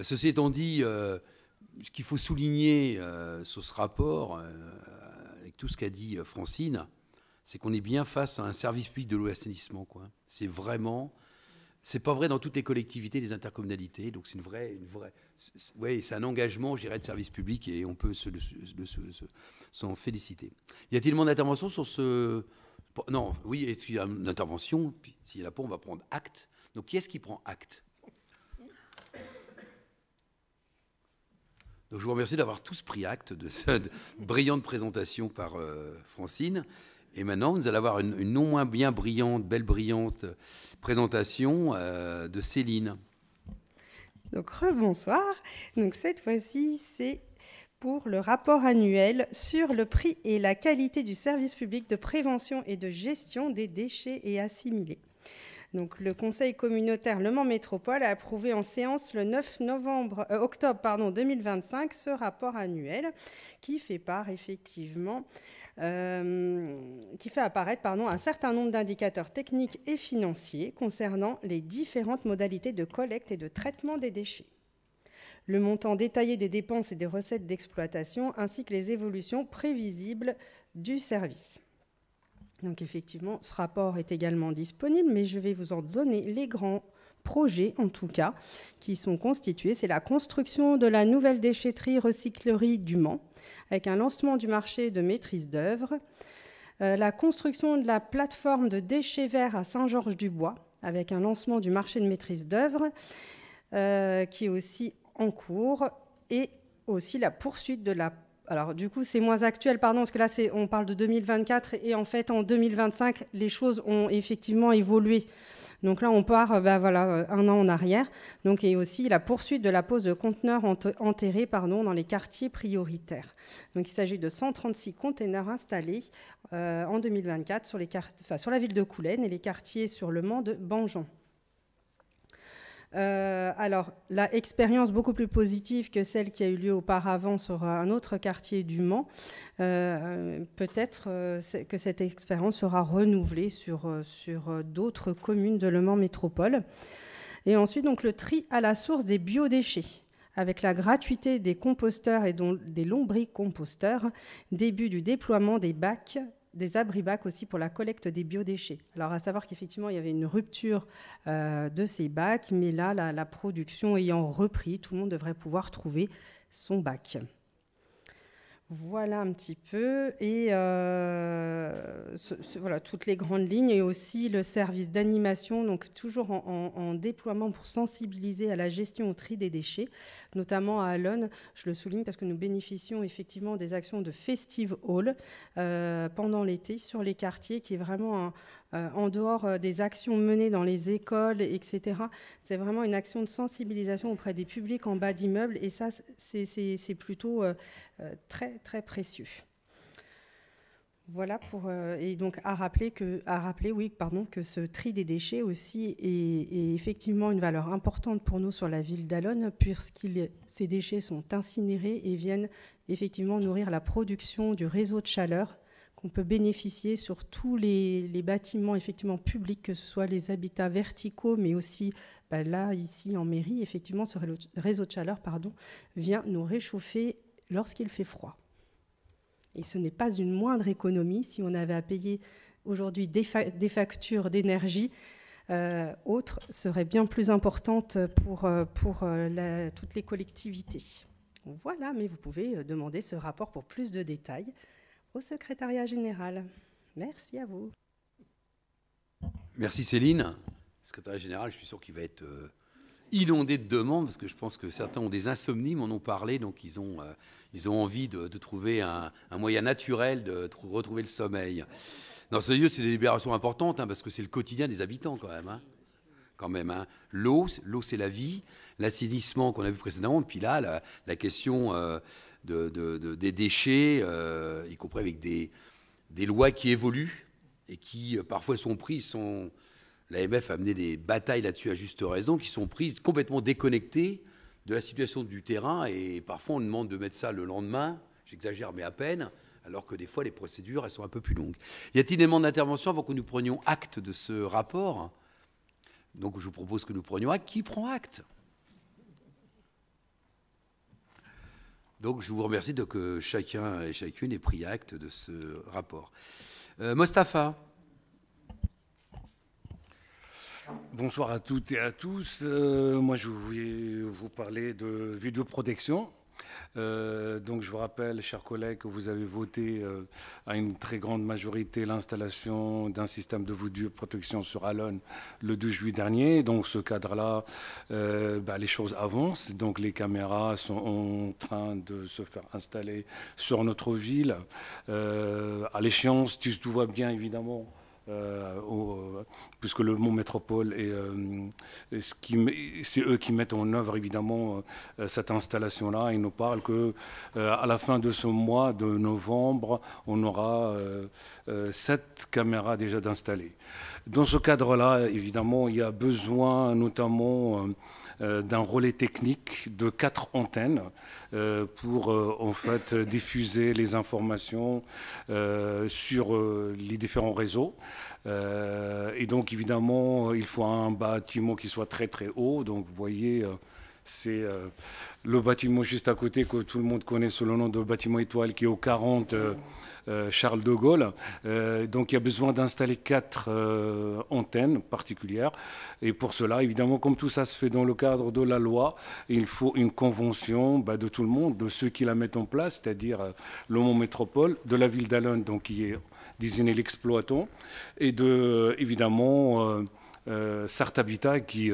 Ceci étant dit, ce qu'il faut souligner sur ce rapport, avec tout ce qu'a dit Francine, c'est qu'on est bien face à un service public de l'eau et l'assainissement, quoi. C'est vraiment... C'est pas vrai dans toutes les collectivités, les intercommunalités. Donc c'est c'est un engagement, je dirais, de service public et on peut s'en féliciter. Y a-t-il une intervention sur ce... Non, oui, est-ce qu'il y a une intervention? Puis s'il n'y en a pas, on va prendre acte. Donc qui est-ce qui prend acte? Donc je vous remercie d'avoir tous pris acte de cette brillante présentation par Francine. Et maintenant, nous allons avoir une non moins bien brillante, brillante présentation de Céline. Donc, rebonsoir. Donc, cette fois-ci, c'est pour le rapport annuel sur le prix et la qualité du service public de prévention et de gestion des déchets et assimilés. Donc, le Conseil communautaire Le Mans Métropole a approuvé en séance le 9 octobre 2025 ce rapport annuel qui fait part effectivement... qui fait apparaître un certain nombre d'indicateurs techniques et financiers concernant les différentes modalités de collecte et de traitement des déchets, le montant détaillé des dépenses et des recettes d'exploitation, ainsi que les évolutions prévisibles du service. Donc effectivement, ce rapport est également disponible, mais je vais vous en donner les grands projets, en tout cas, qui sont constitués. C'est la construction de la nouvelle déchetterie-recyclerie du Mans, avec un lancement du marché de maîtrise d'œuvre, la construction de la plateforme de déchets verts à Saint-Georges-du-Bois, avec un lancement du marché de maîtrise d'œuvre, qui est aussi en cours, et aussi la poursuite de la... Alors, du coup, c'est moins actuel, parce que là, on parle de 2024, et en fait, en 2025, les choses ont effectivement évolué. Donc là, on part un an en arrière. Donc, et aussi la poursuite de la pose de conteneurs enterrés dans les quartiers prioritaires. Donc, il s'agit de 136 conteneurs installés en 2024 sur la ville de Coulennes et les quartiers sur le Mans de Banjon. Alors, l'expérience beaucoup plus positive que celle qui a eu lieu auparavant sur un autre quartier du Mans, peut-être que cette expérience sera renouvelée sur d'autres communes de Le Mans Métropole. Et ensuite, donc, le tri à la source des biodéchets, avec la gratuité des composteurs et des lombricomposteurs, début du déploiement des bacs, des abris-bacs aussi pour la collecte des biodéchets. Alors, à savoir qu'effectivement, il y avait une rupture de ces bacs, mais là, la production ayant repris, tout le monde devrait pouvoir trouver son bac. Voilà un petit peu, et voilà toutes les grandes lignes, et aussi le service d'animation, donc toujours en déploiement pour sensibiliser à la gestion au tri des déchets, notamment à Allonnes. Je le souligne parce que nous bénéficions effectivement des actions de Festive Hall pendant l'été sur les quartiers, qui est vraiment en dehors des actions menées dans les écoles, etc. C'est vraiment une action de sensibilisation auprès des publics en bas d'immeubles, et ça, c'est plutôt très, très précieux. Voilà pour, et donc à rappeler que ce tri des déchets aussi est effectivement une valeur importante pour nous sur la ville d'Allonnes, puisque ces déchets sont incinérés et viennent effectivement nourrir la production du réseau de chaleur qu'on peut bénéficier sur tous les bâtiments effectivement publics, que ce soit les habitats verticaux, mais aussi là, ici en mairie, effectivement, ce réseau de chaleur vient nous réchauffer lorsqu'il fait froid. Et ce n'est pas une moindre économie si on avait à payer aujourd'hui des factures d'énergie. Autres seraient bien plus importantes pour toutes les collectivités. Voilà, mais vous pouvez demander ce rapport pour plus de détails au secrétariat général. Merci à vous. Merci Céline. Le secrétariat général, je suis sûr qu'il va être inondé de demandes, parce que je pense que certains ont des insomnies, m'en ont parlé, donc ils ont envie de trouver un moyen naturel de retrouver le sommeil. Dans ce lieu, c'est des délibérations importantes, parce que c'est le quotidien des habitants quand même. L'eau, c'est la vie. L'assainissement qu'on a vu précédemment, et puis là, la question des déchets, y compris avec des lois qui évoluent et qui parfois sont prises. L'AMF a mené des batailles là-dessus à juste raison, qui sont prises complètement déconnectées de la situation du terrain, et parfois on demande de mettre ça le lendemain, j'exagère mais à peine, alors que des fois les procédures elles sont un peu plus longues. Y a-t-il des demandes d'intervention avant que nous prenions acte de ce rapport? Donc je vous propose que nous prenions acte. Qui prend acte? Donc je vous remercie de que chacun et chacune ait pris acte de ce rapport. Mostafa. Bonsoir à toutes et à tous. Moi, je voulais vous parler de vidéoprotection. Donc, je vous rappelle, chers collègues, que vous avez voté à une très grande majorité l'installation d'un système de vidéoprotection sur Allonnes le 2 juillet dernier. Donc, ce cadre-là, les choses avancent. Donc, les caméras sont en train de se faire installer sur notre ville. À l'échéance, si tout va bien, évidemment, puisque le Mont Métropole c'est eux qui mettent en œuvre évidemment cette installation-là. Ils nous parlent que à la fin de ce mois de novembre, on aura 7 caméras déjà d'installées. Dans ce cadre-là, évidemment, il y a besoin notamment d'un relais technique de 4 antennes pour en fait diffuser les informations sur les différents réseaux. Et donc évidemment, il faut un bâtiment qui soit très très haut. Donc vous voyez, c'est le bâtiment juste à côté que tout le monde connaît sous le nom de bâtiment étoile, qui est au 40 Charles de Gaulle. Donc il y a besoin d'installer 4 antennes particulières. Et pour cela, évidemment, comme tout ça se fait dans le cadre de la loi, il faut une convention de tout le monde, de ceux qui la mettent en place, c'est-à-dire le Mont Métropole, de la ville d'Allonnes, donc qui est désigné l'exploitant, et de, évidemment, Sarthabitat, à qui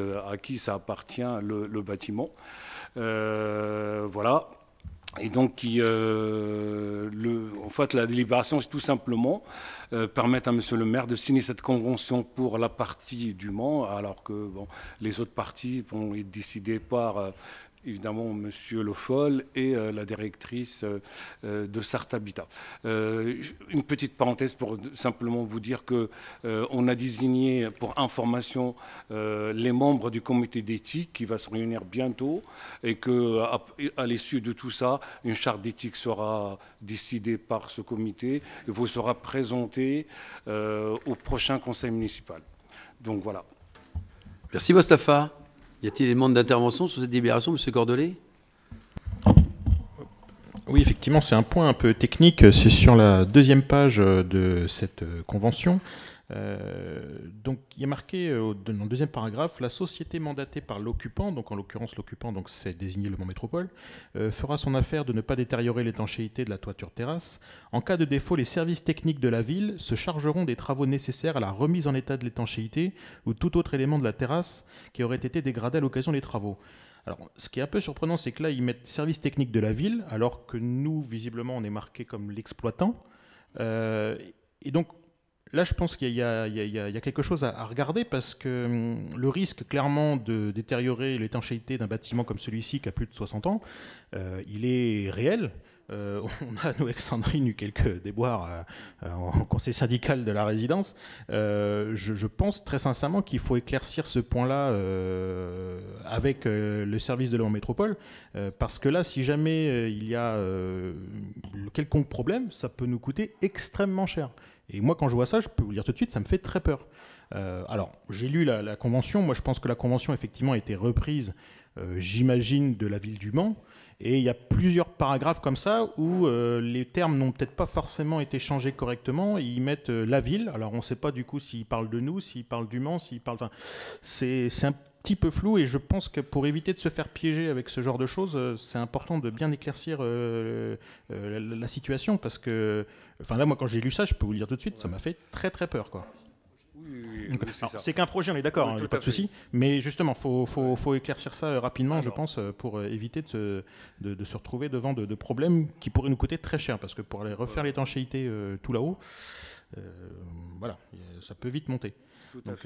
ça appartient, le bâtiment. Voilà. Et donc, en fait, la délibération, c'est tout simplement permettre à monsieur le maire de signer cette convention pour la partie du Mans, alors que les autres parties vont être décidées par évidemment monsieur Le Foll et la directrice de Sarthabitat. Une petite parenthèse pour simplement vous dire qu'on a désigné pour information les membres du comité d'éthique qui va se réunir bientôt, et qu'à l'issue de tout ça, une charte d'éthique sera décidée par ce comité et vous sera présentée au prochain conseil municipal. Donc voilà. Merci Mostafa. Y a-t-il des demandes d'intervention sur cette délibération, M. Cordelet? Oui, effectivement, c'est un point un peu technique. C'est sur la 2e page de cette convention. Donc il y a marqué dans le deuxième paragraphe, la société mandatée par l'occupant, donc en l'occurrence l'occupant, donc c'est désigné Le Mans Métropole, fera son affaire de ne pas détériorer l'étanchéité de la toiture terrasse. En cas de défaut, les services techniques de la ville se chargeront des travaux nécessaires à la remise en état de l'étanchéité ou tout autre élément de la terrasse qui aurait été dégradé à l'occasion des travaux. Alors, ce qui est un peu surprenant, c'est que là, ils mettent services techniques de la ville, alors que nous, visiblement, on est marqué comme l'exploitant. Et donc, là, je pense qu'il y a quelque chose à regarder parce que le risque, clairement, de détériorer l'étanchéité d'un bâtiment comme celui-ci qui a plus de 60 ans, il est réel. On a, nous, avec Sandrine, eu quelques déboires en conseil syndical de la résidence. Je pense très sincèrement qu'il faut éclaircir ce point-là avec le service de Le Mans Métropole, parce que là, si jamais il y a quelconque problème, ça peut nous coûter extrêmement cher. Et moi, quand je vois ça, je peux vous le dire tout de suite, ça me fait très peur. Alors, j'ai lu la convention. Moi, je pense que la convention, effectivement, a été reprise, j'imagine, de la ville du Mans. Et il y a plusieurs paragraphes comme ça où les termes n'ont peut-être pas forcément été changés correctement. Ils mettent la ville. Alors, on ne sait pas du coup s'ils parlent de nous, s'ils parlent du Mans, s'ils parlent... Enfin, c'est un petit peu flou et je pense que pour éviter de se faire piéger avec ce genre de choses, c'est important de bien éclaircir la situation parce que... Enfin là, moi, quand j'ai lu ça, je peux vous le dire tout de suite, ça m'a fait très très peur, quoi. C'est qu'un projet, on est d'accord, il n'y a pas de souci. Mais justement, il faut éclaircir ça rapidement, je pense, pour éviter de se retrouver devant de problèmes qui pourraient nous coûter très cher. Parce que pour aller refaire l'étanchéité tout là-haut, voilà, ça peut vite monter. Donc,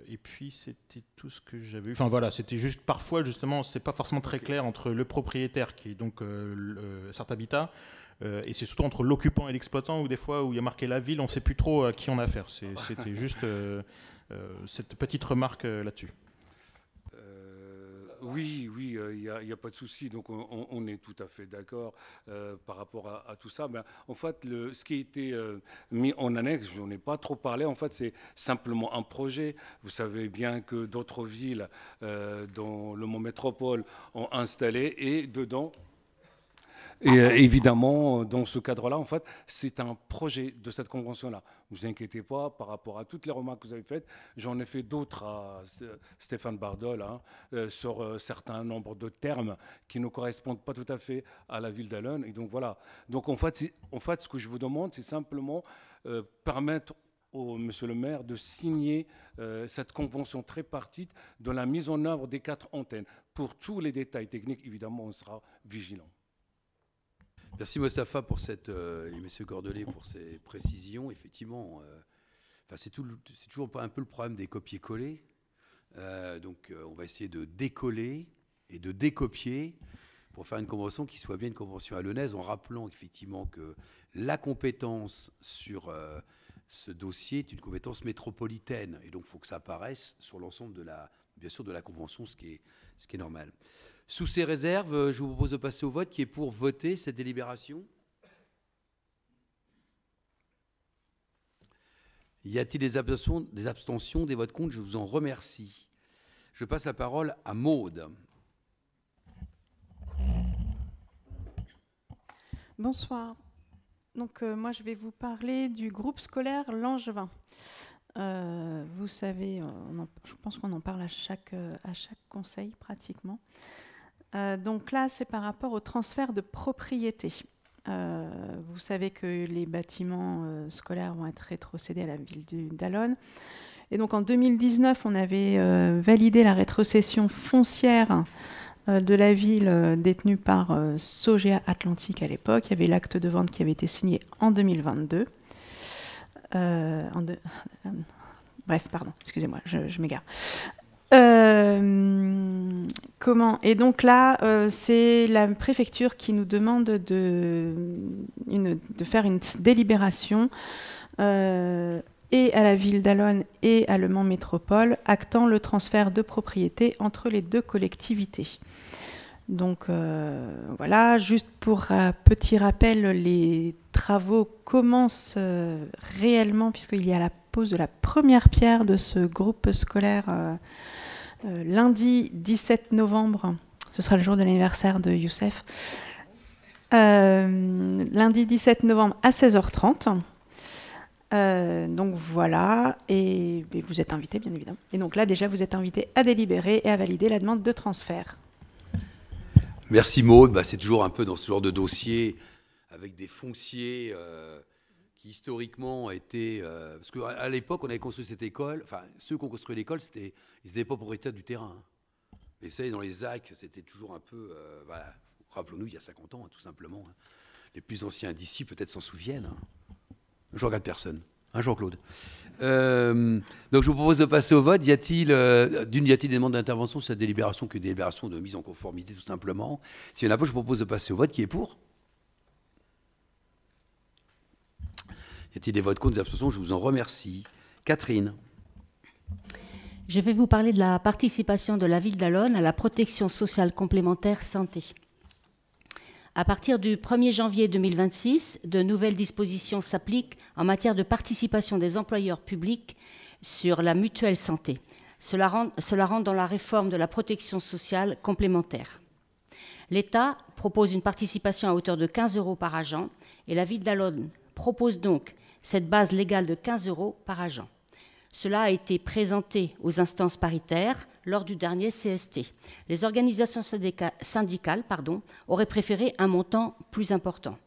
et puis, c'était tout ce que j'avais vu. Enfin voilà, c'était juste parfois, justement, c'est pas forcément très clair entre le propriétaire, qui est donc Cert'Habitat, et c'est surtout entre l'occupant et l'exploitant, où des fois, où il y a marqué la ville, on ne sait plus trop à qui on a affaire. C'était juste cette petite remarque là-dessus. Oui, il n'y a pas de souci. Donc, on est tout à fait d'accord par rapport à tout ça. Ben, en fait, ce qui a été mis en annexe, je n'en ai pas trop parlé. En fait, c'est simplement un projet. Vous savez bien que d'autres villes, dont Le Mans Métropole, ont installé et dedans... Et évidemment, dans ce cadre-là, en fait, c'est un projet de cette convention-là. Ne vous inquiétez pas par rapport à toutes les remarques que vous avez faites. J'en ai fait d'autres à Stéphane Bardol sur certains nombres de termes qui ne correspondent pas tout à fait à la ville d'Allonnes. Et donc voilà. Donc en fait, ce que je vous demande, c'est simplement permettre au monsieur le maire de signer cette convention tripartite de la mise en œuvre des 4 antennes. Pour tous les détails techniques, évidemment, on sera vigilant. Merci Mostafa pour et M. Gordelet pour ces précisions. Effectivement, c'est toujours un peu le problème des copier-coller. Donc on va essayer de décoller et de décopier pour faire une convention qui soit bien une convention allonnaise, en rappelant effectivement que la compétence sur ce dossier est une compétence métropolitaine. Et donc il faut que ça apparaisse sur l'ensemble bien sûr de la convention, ce qui est normal. Sous ces réserves, je vous propose de passer au vote. Qui est pour voter cette délibération? Y a-t-il des abstentions, des votes contre? Je vous en remercie. Je passe la parole à Maude. Bonsoir. Donc, moi, je vais vous parler du groupe scolaire Langevin. Vous savez, je pense qu'on en parle à chaque conseil pratiquement. Donc là, c'est par rapport au transfert de propriété. Vous savez que les bâtiments scolaires vont être rétrocédés à la ville d'Allonnes. Et donc en 2019, on avait validé la rétrocession foncière de la ville détenue par Sogea Atlantique à l'époque. Il y avait l'acte de vente qui avait été signé en 2022. Bref, pardon, excusez-moi, je m'égare. Et donc là, c'est la préfecture qui nous demande de faire une délibération et à la ville d'Allonnes et à Le Mans Métropole, actant le transfert de propriété entre les deux collectivités. Donc voilà, juste pour un petit rappel, les travaux commencent réellement, puisqu'il y a la pose de la première pierre de ce groupe scolaire lundi 17 novembre. Ce sera le jour de l'anniversaire de Youssef. Lundi 17 novembre à 16h30. Donc voilà, et vous êtes invité bien évidemment. Et donc là déjà vous êtes invité à délibérer et à valider la demande de transfert. Merci Maud, c'est toujours un peu dans ce genre de dossier avec des fonciers qui historiquement étaient... parce qu'à l'époque on avait construit cette école, enfin ceux qui ont construit l'école, ils n'étaient pas propriétaires du terrain. Mais vous savez, dans les ZAC, c'était toujours un peu... rappelons-nous, il y a 50 ans, tout simplement. Les plus anciens d'ici peut-être s'en souviennent. Je regarde personne. Jean-Claude. Donc je vous propose de passer au vote. Y a-t-il des demandes d'intervention sur cette délibération que délibération de mise en conformité, tout simplement? S'il n'y en a pas, je vous propose de passer au vote. Qui est pour? Y a-t-il des votes contre, des abstentions? Je vous en remercie. Catherine. Je vais vous parler de la participation de la ville d'Allonnes à la protection sociale complémentaire santé. À partir du 1er janvier 2026, de nouvelles dispositions s'appliquent en matière de participation des employeurs publics sur la mutuelle santé. Cela rentre dans la réforme de la protection sociale complémentaire. L'État propose une participation à hauteur de 15 € par agent et la ville d'Allonnes propose donc cette base légale de 15 € par agent. Cela a été présenté aux instances paritaires lors du dernier CST. Les organisations syndicales auraient préféré un montant plus important.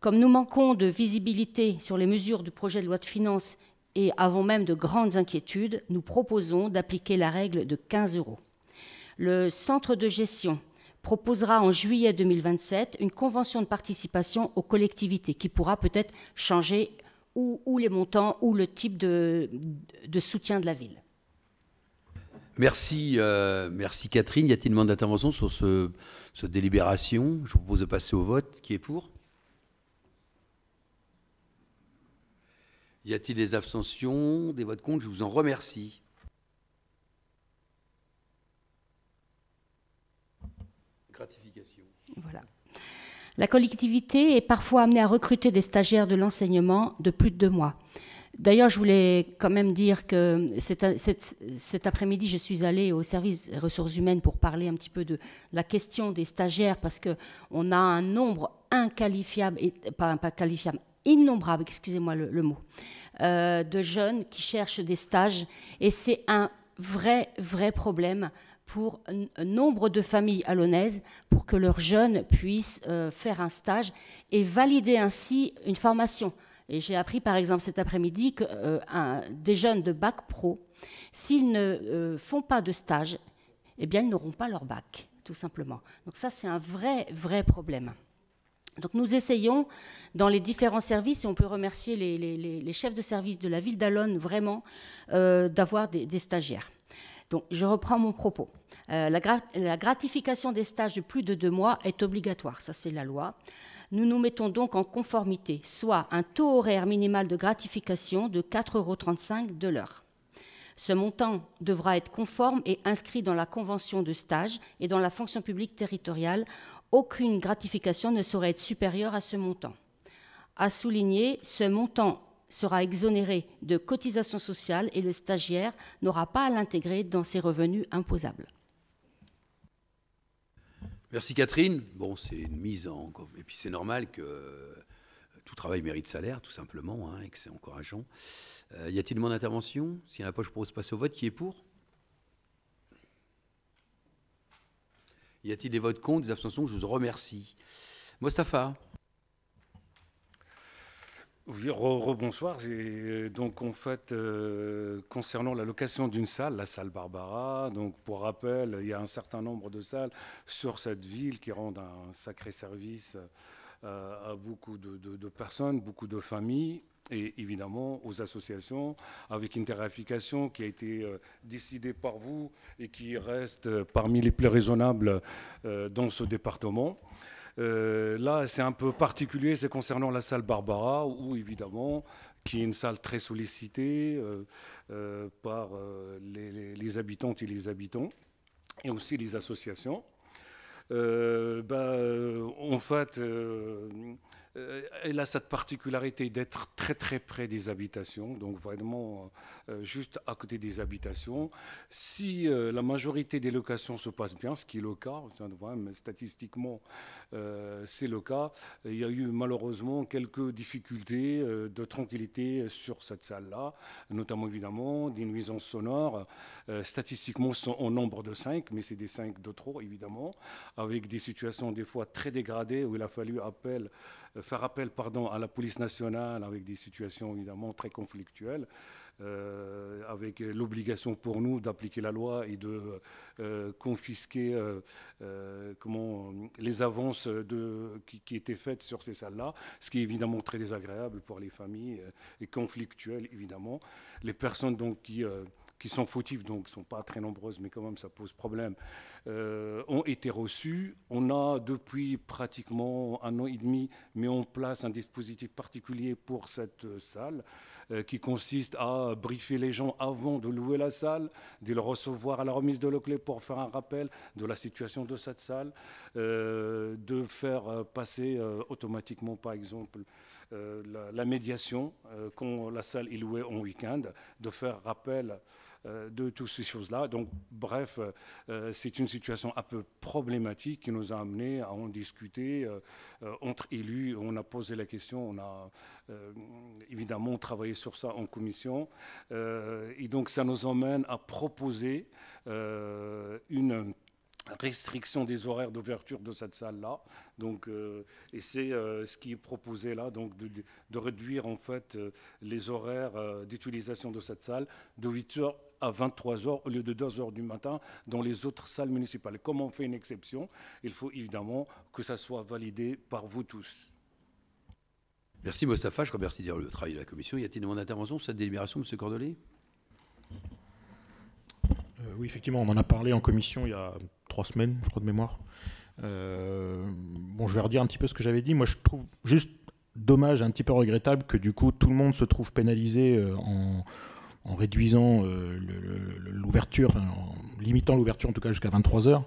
Comme nous manquons de visibilité sur les mesures du projet de loi de finances et avons même de grandes inquiétudes, nous proposons d'appliquer la règle de 15 €. Le centre de gestion proposera en juillet 2027 une convention de participation aux collectivités qui pourra peut-être changer ou les montants ou le type de soutien de la ville. Merci, merci Catherine. Y a-t-il une demande d'intervention sur cette délibération? Je vous propose de passer au vote. Qui est pour? Y a-t-il des abstentions, des votes contre? Je vous en remercie. Gratification. Voilà. La collectivité est parfois amenée à recruter des stagiaires de l'enseignement de plus de 2 mois. D'ailleurs, je voulais quand même dire que cet après-midi, je suis allée au service des ressources humaines pour parler un petit peu de la question des stagiaires, parce qu'on a un nombre inqualifiable, innombrable, excusez-moi le mot, de jeunes qui cherchent des stages, et c'est un vrai problème pour un nombre de familles allonnaises pour que leurs jeunes puissent faire un stage et valider ainsi une formation. Et j'ai appris par exemple cet après-midi que des jeunes de bac pro, s'ils ne font pas de stage, eh bien ils n'auront pas leur bac, tout simplement. Donc ça c'est un vrai problème. Donc nous essayons dans les différents services, et on peut remercier les chefs de service de la ville d'Allonnes vraiment d'avoir des stagiaires. Donc je reprends mon propos. La gratification des stages de plus de 2 mois est obligatoire, ça c'est la loi. Nous nous mettons donc en conformité, soit un taux horaire minimal de gratification de 4,35 € de l'heure. Ce montant devra être conforme et inscrit dans la convention de stage et dans la fonction publique territoriale. Aucune gratification ne saurait être supérieure à ce montant. À souligner, ce montant sera exonéré de cotisations sociales et le stagiaire n'aura pas à l'intégrer dans ses revenus imposables. Merci Catherine. Bon, c'est une mise en... Et puis c'est normal que tout travail mérite salaire, tout simplement, et que c'est encourageant. Y a-t-il une demande d'intervention? S'il n'y en a pas, je propose de passer au vote. Qui est pour? Y a-t-il des votes contre, des abstentions? Je vous remercie. Mostafa. Oui, rebonsoir. Donc en fait, concernant la location d'une salle, la salle Barbara, donc pour rappel, il y a un certain nombre de salles sur cette ville qui rendent un sacré service à beaucoup de personnes, beaucoup de familles et évidemment aux associations, avec une tarification qui a été décidée par vous et qui reste parmi les plus raisonnables dans ce département. Là, c'est un peu particulier, c'est concernant la salle Barbara, où évidemment, qui est une salle très sollicitée par les habitantes et les habitants, et aussi les associations. En fait, elle a cette particularité d'être très très près des habitations, donc vraiment juste à côté des habitations. Si la majorité des locations se passent bien, ce qui est le cas, statistiquement c'est le cas, il y a eu malheureusement quelques difficultés de tranquillité sur cette salle-là, notamment évidemment des nuisances sonores, statistiquement sont au nombre de 5, mais c'est des 5 de trop évidemment, avec des situations des fois très dégradées où il a fallu faire appel à la police nationale avec des situations évidemment très conflictuelles, avec l'obligation pour nous d'appliquer la loi et de confisquer les avances qui étaient faites sur ces salles-là, ce qui est évidemment très désagréable pour les familles et conflictuel évidemment. Les personnes donc qui sont fautives, donc qui ne sont pas très nombreuses, mais quand même ça pose problème, ont été reçues. On a depuis pratiquement 1 an et demi mis en place un dispositif particulier pour cette salle qui consiste à briefer les gens avant de louer la salle, de le recevoir à la remise de la clé pour faire un rappel de la situation de cette salle, de faire passer automatiquement par exemple la médiation quand la salle est louée en week-end, de faire rappel de toutes ces choses-là. Donc, bref, c'est une situation un peu problématique qui nous a amené à en discuter entre élus. On a posé la question, on a évidemment travaillé sur ça en commission. Et donc, ça nous emmène à proposer une restriction des horaires d'ouverture de cette salle-là. Donc, et c'est ce qui est proposé là, donc de réduire en fait les horaires d'utilisation de cette salle de 8h à 23h au lieu de 2h du matin dans les autres salles municipales. Comme on fait une exception, il faut évidemment que ça soit validé par vous tous. Merci Mostafa, je remercie le travail de la commission. Y a-t-il une demande d'intervention sur cette délibération, M. Cordelet? Oui, effectivement, on en a parlé en commission il y a 3 semaines, je crois de mémoire. Bon, je vais redire un petit peu ce que j'avais dit. Moi, je trouve juste dommage, un petit peu regrettable que du coup tout le monde se trouve pénalisé en réduisant l'ouverture, enfin, en limitant l'ouverture en tout cas jusqu'à 23h.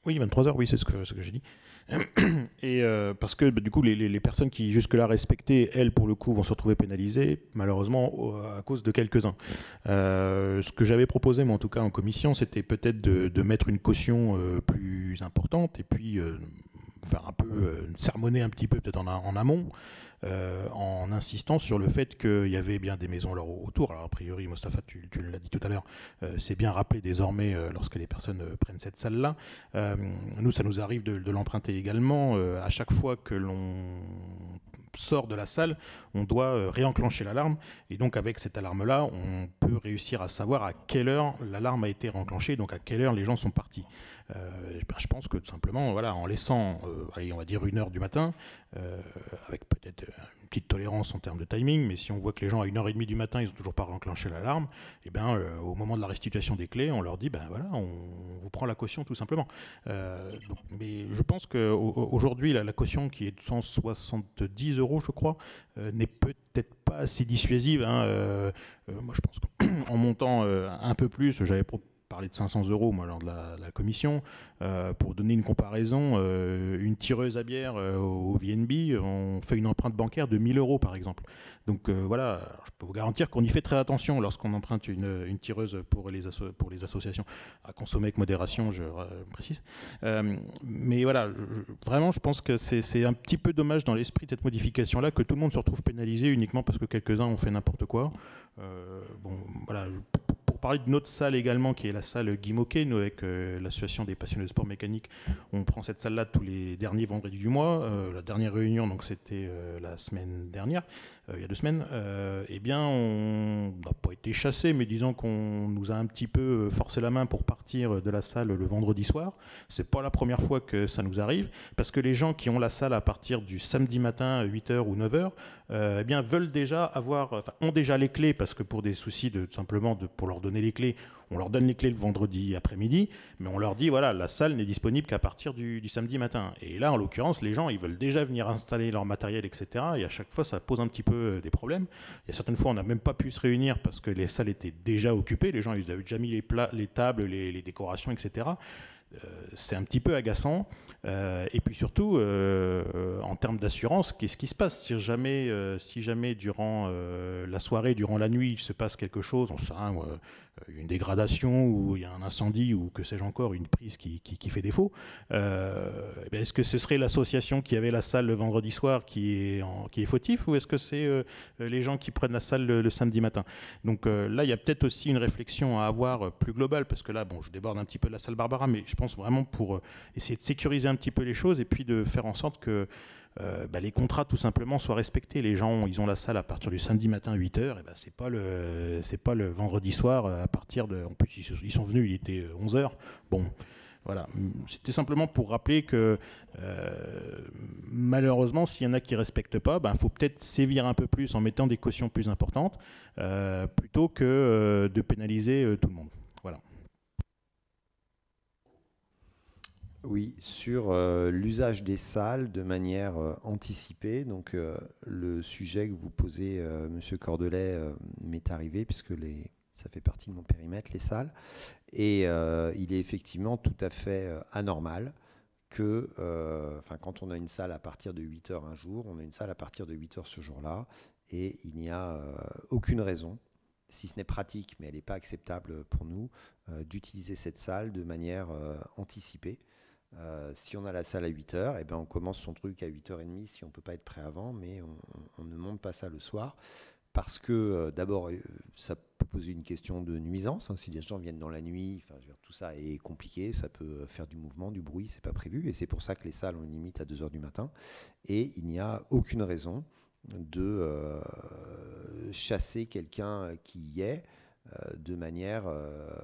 Oui, 23h, oui, c'est ce que j'ai dit. Et parce que du coup, les personnes qui jusque-là respectaient, elles, pour le coup, vont se retrouver pénalisées, malheureusement, à cause de quelques-uns. Ce que j'avais proposé, moi, en tout cas, en commission, c'était peut-être de mettre une caution plus importante et puis faire un peu, sermonner un petit peu peut-être en amont, en insistant sur le fait qu'il y avait bien des maisons autour. Alors a priori, Mostafa, tu l'as dit tout à l'heure, c'est bien rappelé désormais lorsque les personnes prennent cette salle-là. Nous, ça nous arrive de l'emprunter également. À chaque fois que l'on sort de la salle, on doit réenclencher l'alarme. Et donc avec cette alarme-là, on peut réussir à savoir à quelle heure l'alarme a été réenclenchée, donc à quelle heure les gens sont partis. Je pense que tout simplement, voilà, en laissant, allez, on va dire 1h du matin, avec peut-être une petite tolérance en termes de timing, mais si on voit que les gens à 1h30 du matin, ils n'ont toujours pas réenclenché l'alarme, et ben, au moment de la restitution des clés, on leur dit, ben voilà, on vous prend la caution tout simplement. Mais je pense qu'aujourd'hui, la caution qui est de 170 €, je crois, n'est peut-être pas assez dissuasive. Moi, je pense qu'en montant un peu plus, j'avais parlé de 500 € moi, lors de la commission. Pour donner une comparaison, une tireuse à bière au VNB, on fait une empreinte bancaire de 1 000 € par exemple. Donc voilà, je peux vous garantir qu'on y fait très attention lorsqu'on emprunte une tireuse pour les associations, à consommer avec modération, je précise. Mais voilà, vraiment je pense que c'est un petit peu dommage dans l'esprit de cette modification-là que tout le monde se retrouve pénalisé uniquement parce que quelques-uns ont fait n'importe quoi. Bon, voilà. Pour parler de notre salle également, qui est la salle Guy Moquet, nous avec l'association des passionnés de sport mécanique, on prend cette salle-là tous les derniers vendredis du mois. La dernière réunion, donc c'était la semaine dernière, il y a 2 semaines. Eh bien, on n'a pas été chassé, mais disons qu'on nous a un petit peu forcé la main pour partir de la salle le vendredi soir. C'est pas la première fois que ça nous arrive, parce que les gens qui ont la salle à partir du samedi matin à 8h ou 9h, eh bien, veulent déjà ont déjà les clés, parce que pour des soucis pour leur donner les clés, on leur donne les clés le vendredi après-midi, mais on leur dit, voilà, la salle n'est disponible qu'à partir du samedi matin. Et là, en l'occurrence, les gens, ils veulent déjà venir installer leur matériel, etc. Et à chaque fois, ça pose un petit peu des problèmes. Il y a certaines fois, on n'a même pas pu se réunir parce que les salles étaient déjà occupées. Les gens, ils avaient déjà mis les tables, les décorations, etc. c'est un petit peu agaçant. Et puis surtout, en termes d'assurance, qu'est-ce qui se passe si jamais durant la soirée, durant la nuit, il se passe quelque chose, on sait, une dégradation, ou il y a un incendie, ou que sais-je encore, une prise qui fait défaut, est-ce que ce serait l'association qui avait la salle le vendredi soir qui est fautif, ou est-ce que c'est les gens qui prennent la salle le samedi matin? Donc là, il y a peut-être aussi une réflexion à avoir plus globale, parce que là, bon, je déborde un petit peu de la salle Barbara, mais je pense vraiment pour essayer de sécuriser un petit peu les choses, et puis de faire en sorte que les contrats tout simplement soient respectés. Les gens, ils ont la salle à partir du samedi matin à 8h, et c'est pas le vendredi soir à partir de... En plus, ils sont venus, il était 11h. Bon, voilà. C'était simplement pour rappeler que malheureusement, s'il y en a qui ne respectent pas, faut peut-être sévir un peu plus en mettant des cautions plus importantes, plutôt que de pénaliser tout le monde. Voilà. Oui, sur l'usage des salles de manière anticipée. Donc, le sujet que vous posez, Monsieur Cordelet, m'est arrivé, puisque ça fait partie de mon périmètre, les salles. Et il est effectivement tout à fait anormal que, quand on a une salle à partir de 8h un jour, on a une salle à partir de 8h ce jour-là, et il n'y a aucune raison, si ce n'est pratique, mais elle n'est pas acceptable pour nous, d'utiliser cette salle de manière anticipée. Si on a la salle à 8h, on commence son truc à 8h30 si on ne peut pas être prêt avant, mais on ne monte pas ça le soir, parce que d'abord, ça peut poser une question de nuisance. Si des gens viennent dans la nuit, tout ça est compliqué, ça peut faire du mouvement, du bruit, c'est pas prévu, et c'est pour ça que les salles ont une limite à 2h du matin, et il n'y a aucune raison de chasser quelqu'un qui y est de manière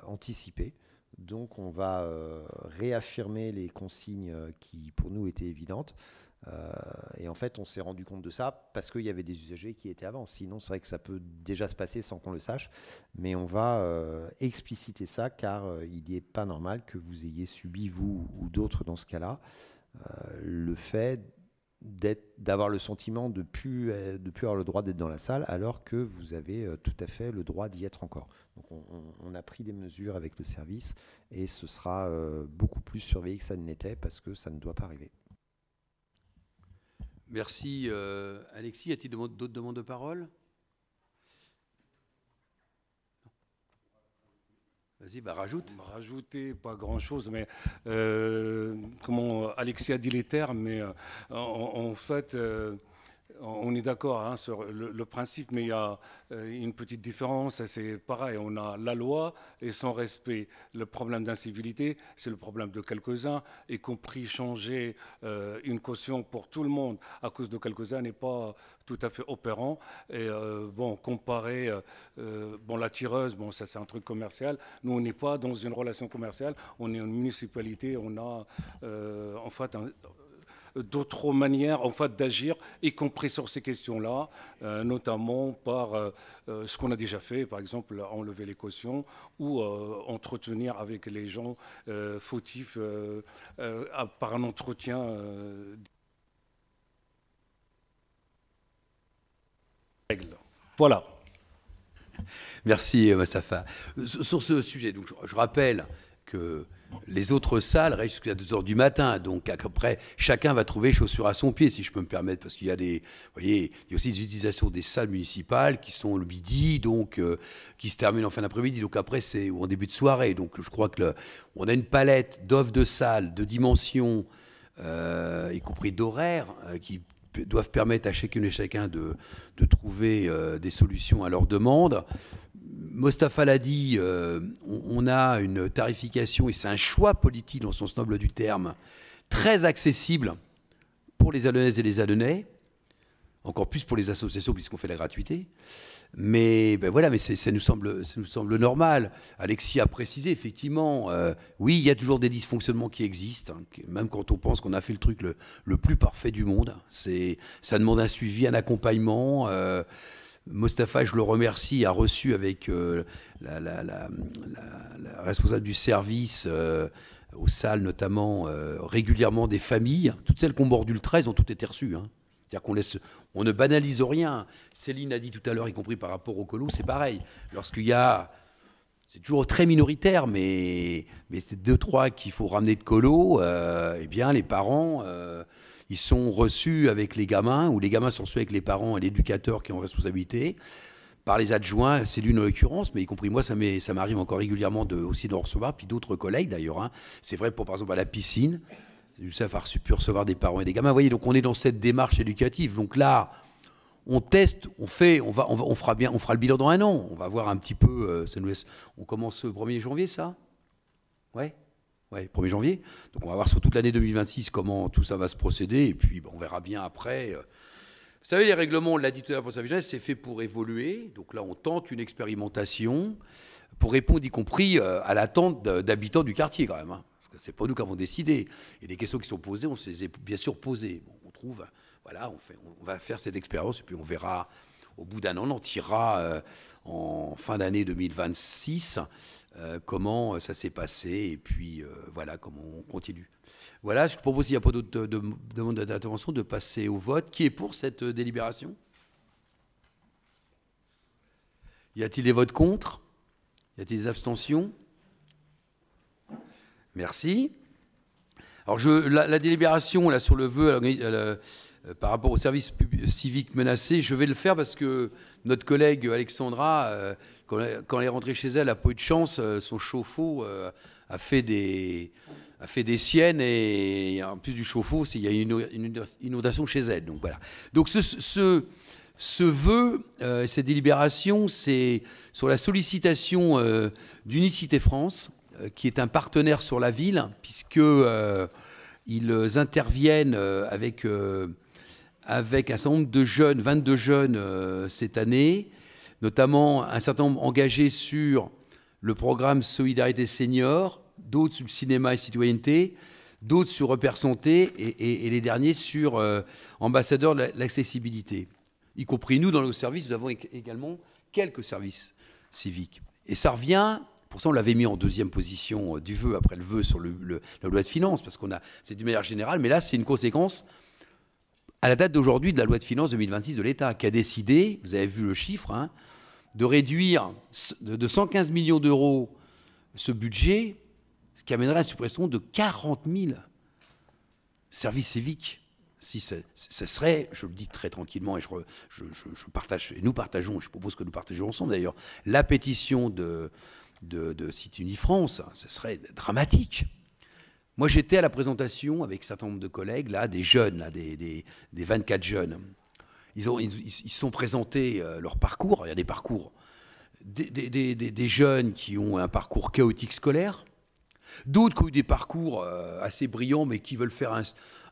anticipée. Donc on va réaffirmer les consignes qui pour nous étaient évidentes, et en fait on s'est rendu compte de ça parce qu'il y avait des usagers qui étaient avant. Sinon c'est vrai que ça peut déjà se passer sans qu'on le sache, mais on va expliciter ça, car il n'est pas normal que vous ayez subi, vous ou d'autres dans ce cas-là, le fait d'avoir le sentiment de plus avoir le droit d'être dans la salle, alors que vous avez tout à fait le droit d'y être encore. Donc on a pris des mesures avec le service, et ce sera beaucoup plus surveillé que ça ne l'était, parce que ça ne doit pas arriver. Merci. Alexis, y a-t-il d'autres demandes de parole? Vas-y, rajoute. Rajouter, pas grand-chose, mais Alexis a dit les termes, mais en fait, on est d'accord sur le principe, mais il y a une petite différence. C'est pareil, on a la loi et son respect. Le problème d'incivilité, c'est le problème de quelques-uns, y compris changer une caution pour tout le monde à cause de quelques-uns n'est pas tout à fait opérant. Et comparer, la tireuse, ça c'est un truc commercial. Nous, on n'est pas dans une relation commerciale, on est une municipalité, on a en fait d'autres manières d'agir, y compris sur ces questions-là, notamment par ce qu'on a déjà fait, par exemple enlever les cautions, ou entretenir avec les gens fautifs par un entretien. Voilà. Merci Mostafa. Sur ce sujet, donc, je rappelle que les autres salles restent jusqu'à 2h du matin. Donc après, chacun va trouver chaussure à son pied, si je peux me permettre, parce qu'il y a il y a aussi des utilisations des salles municipales qui sont le midi, donc qui se terminent en fin d'après-midi. Donc après, ou en début de soirée. Donc je crois que on a une palette d'offres de salles, de dimensions, y compris d'horaires, qui doivent permettre à chacune et chacun de trouver des solutions à leurs demandes. Mostafa l'a dit, on a une tarification, et c'est un choix politique dans son sens noble du terme, très accessible pour les Alennaises et les Alennais, encore plus pour les associations puisqu'on fait la gratuité. Mais ça nous semble normal. Alexis a précisé, effectivement, oui, il y a toujours des dysfonctionnements qui existent, même quand on pense qu'on a fait le truc le plus parfait du monde. Ça demande un suivi, un accompagnement. Mostafa, je le remercie, a reçu avec la responsable du service aux salles notamment régulièrement des familles. Toutes celles qui ont mordu le 13 ont toutes été reçues. C'est-à-dire on ne banalise rien. Céline a dit tout à l'heure, y compris par rapport au colo, c'est pareil. Lorsqu'il y a c'est toujours très minoritaire, mais c'est 2-3 qu'il faut ramener de colo, eh bien les parents, ils sont reçus avec les gamins, ou les gamins sont reçus avec les parents et l'éducateur qui ont responsabilité, par les adjoints, c'est l'une en l'occurrence, mais y compris moi, ça m'arrive encore régulièrement aussi d'en recevoir, puis d'autres collègues d'ailleurs. Hein. C'est vrai pour, par exemple, à la piscine, Youssef a pu recevoir des parents et des gamins. Vous voyez, donc on est dans cette démarche éducative. Donc là, on teste, on fera le bilan dans 1 an. On va voir un petit peu, ça nous laisse, on commence le 1er janvier, ça ? Ouais, 1er janvier. Donc on va voir sur toute l'année 2026 comment tout ça va se procéder, et puis on verra bien après. Vous savez, les règlements, on l'a dit tout à l'heure pour sa jeunesse, c'est fait pour évoluer. Donc là, on tente une expérimentation pour répondre, y compris à l'attente d'habitants du quartier, quand même. Hein. Parce que c'est pas nous qui avons décidé. Et les questions qui sont posées, on se les a bien sûr posées. Bon, on trouve, voilà, on va faire cette expérience, et puis on verra, au bout d'1 an, on en tirera en fin d'année 2026 comment ça s'est passé, et puis voilà, comment on continue. Voilà, je propose, s'il n'y a pas d'autres demandes d'intervention, de passer au vote. Qui est pour cette délibération ? Y a-t-il des votes contre ? Y a-t-il des abstentions ? Merci. Alors, la délibération là, sur le vœu par rapport au service civique menacé, je vais le faire parce que notre collègue Alexandra, quand elle est rentrée chez elle, n'a pas eu de chance. Son chauffe-eau a fait des siennes, et en plus du chauffe-eau, il y a une inondation chez elle. Donc voilà. Donc ce vœu, cette délibération, c'est sur la sollicitation d'Unicité France, qui est un partenaire sur la ville, puisqu'ils interviennent avec un certain nombre de jeunes, 22 jeunes cette année, notamment un certain nombre engagés sur le programme Solidarité Senior, d'autres sur le cinéma et citoyenneté, d'autres sur Repère Santé, et les derniers sur ambassadeur de l'accessibilité. Y compris nous, dans nos services, nous avons également quelques services civiques. Et ça revient, pour ça on l'avait mis en 2e position du vœu, après le vœu sur la loi de finances, parce c'est d'une manière générale, mais là c'est une conséquence, à la date d'aujourd'hui, de la loi de finances 2026 de l'État, qui a décidé, vous avez vu le chiffre, hein, de réduire de 115 millions d'euros ce budget, ce qui amènerait à la suppression de 40 000 services civiques. Si ça serait, je le dis très tranquillement, et je partage, et nous partageons, je propose que nous partagions ensemble d'ailleurs, la pétition de Site Unifrance, ce serait dramatique. Moi, j'étais à la présentation avec un certain nombre de collègues, là, des jeunes, là, des 24 jeunes. Ils sont présentés leur parcours. Il y a des parcours, des jeunes qui ont un parcours chaotique scolaire, d'autres qui ont eu des parcours assez brillants, mais qui veulent faire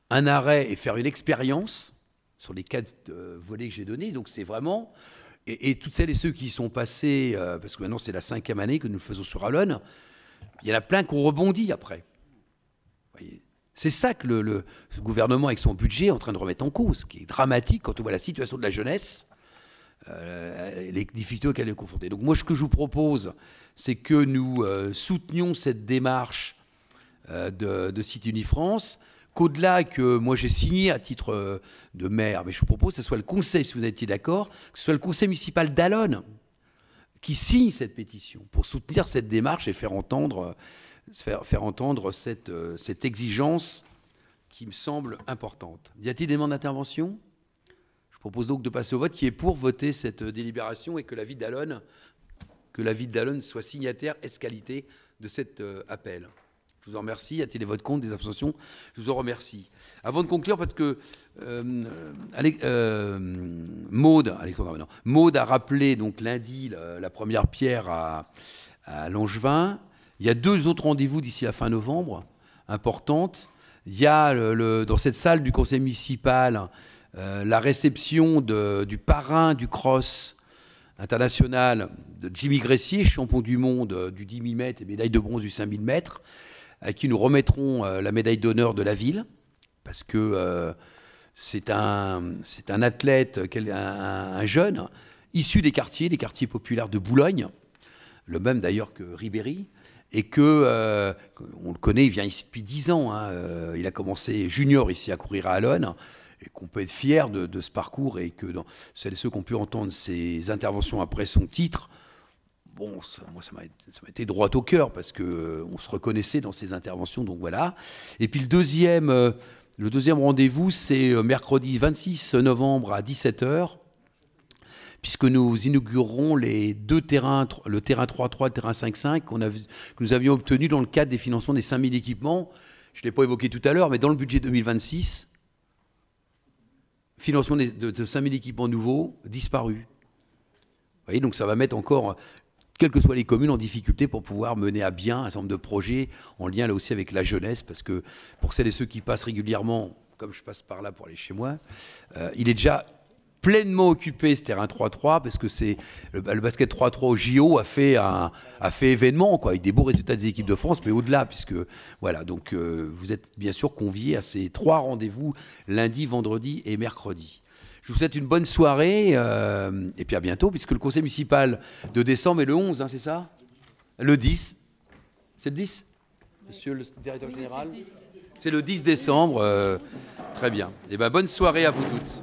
un arrêt et faire une expérience sur les 4 volets que j'ai donnés. Donc c'est vraiment... Et toutes celles et ceux qui y sont passés, parce que maintenant c'est la 5e année que nous le faisons sur Allonne, il y en a plein qui ont rebondi après. C'est ça que le gouvernement, avec son budget, est en train de remettre en cause, qui est dramatique quand on voit la situation de la jeunesse, les difficultés auxquelles elle est confrontée. Donc moi, ce que je vous propose, c'est que nous soutenions cette démarche de Site Unifrance, qu'au-delà que moi j'ai signé à titre de maire, mais je vous propose que ce soit le conseil, si vous êtes d'accord, que ce soit le conseil municipal d'Allonne qui signe cette pétition pour soutenir cette démarche et faire entendre cette exigence qui me semble importante. Y a-t-il des demandes d'intervention ? Je propose donc de passer au vote. Qui est pour voter cette délibération et que la ville d'Allonne soit signataire ès-qualité de cet appel ? Je vous en remercie. Y a-t-il des votes contre, des abstentions ? Je vous en remercie. Avant de conclure, parce que Maud a rappelé donc lundi la première pierre à Langevin. Il y a 2 autres rendez-vous d'ici la fin novembre, importantes. Il y a dans cette salle du conseil municipal la réception du parrain du cross international de Jimmy Gressier, champion du monde du 10 000 mètres et médaille de bronze du 5 000 mètres, à qui nous remettrons la médaille d'honneur de la ville, parce que c'est un athlète, un jeune, issu des quartiers populaires de Boulogne, le même d'ailleurs que Ribéry, et que, on le connaît, il vient ici depuis 10 ans, hein, il a commencé junior ici à courir à Allonne, et qu'on peut être fier de ce parcours, et que celles et ceux qui ont pu entendre ses interventions après son titre, bon, moi, ça m'a été droit au cœur parce qu'on se reconnaissait dans ces interventions, donc voilà. Et puis le deuxième rendez-vous, c'est mercredi 26 novembre à 17h, puisque nous inaugurerons les deux terrains, le terrain 3-3 et le terrain 5-5, que nous avions obtenu dans le cadre des financements des 5000 équipements. Je ne l'ai pas évoqué tout à l'heure, mais dans le budget 2026, financement de 5000 équipements nouveaux disparus. Vous voyez, donc ça va mettre encore, quelles que soient les communes, en difficulté pour pouvoir mener à bien un certain nombre de projets en lien là aussi avec la jeunesse, parce que pour celles et ceux qui passent régulièrement, comme je passe par là pour aller chez moi, il est déjà pleinement occupé ce terrain 3-3 parce que c'est le basket 3-3 au JO a fait événement, quoi, avec des beaux résultats des équipes de France, mais au-delà, puisque voilà, donc vous êtes bien sûr conviés à ces 3 rendez-vous lundi, vendredi et mercredi. Je vous souhaite une bonne soirée et puis à bientôt, puisque le conseil municipal de décembre est le 11, hein, c'est ça? Le 10. C'est le 10, monsieur le directeur général? C'est le 10 décembre. Très bien. Et ben, bonne soirée à vous toutes.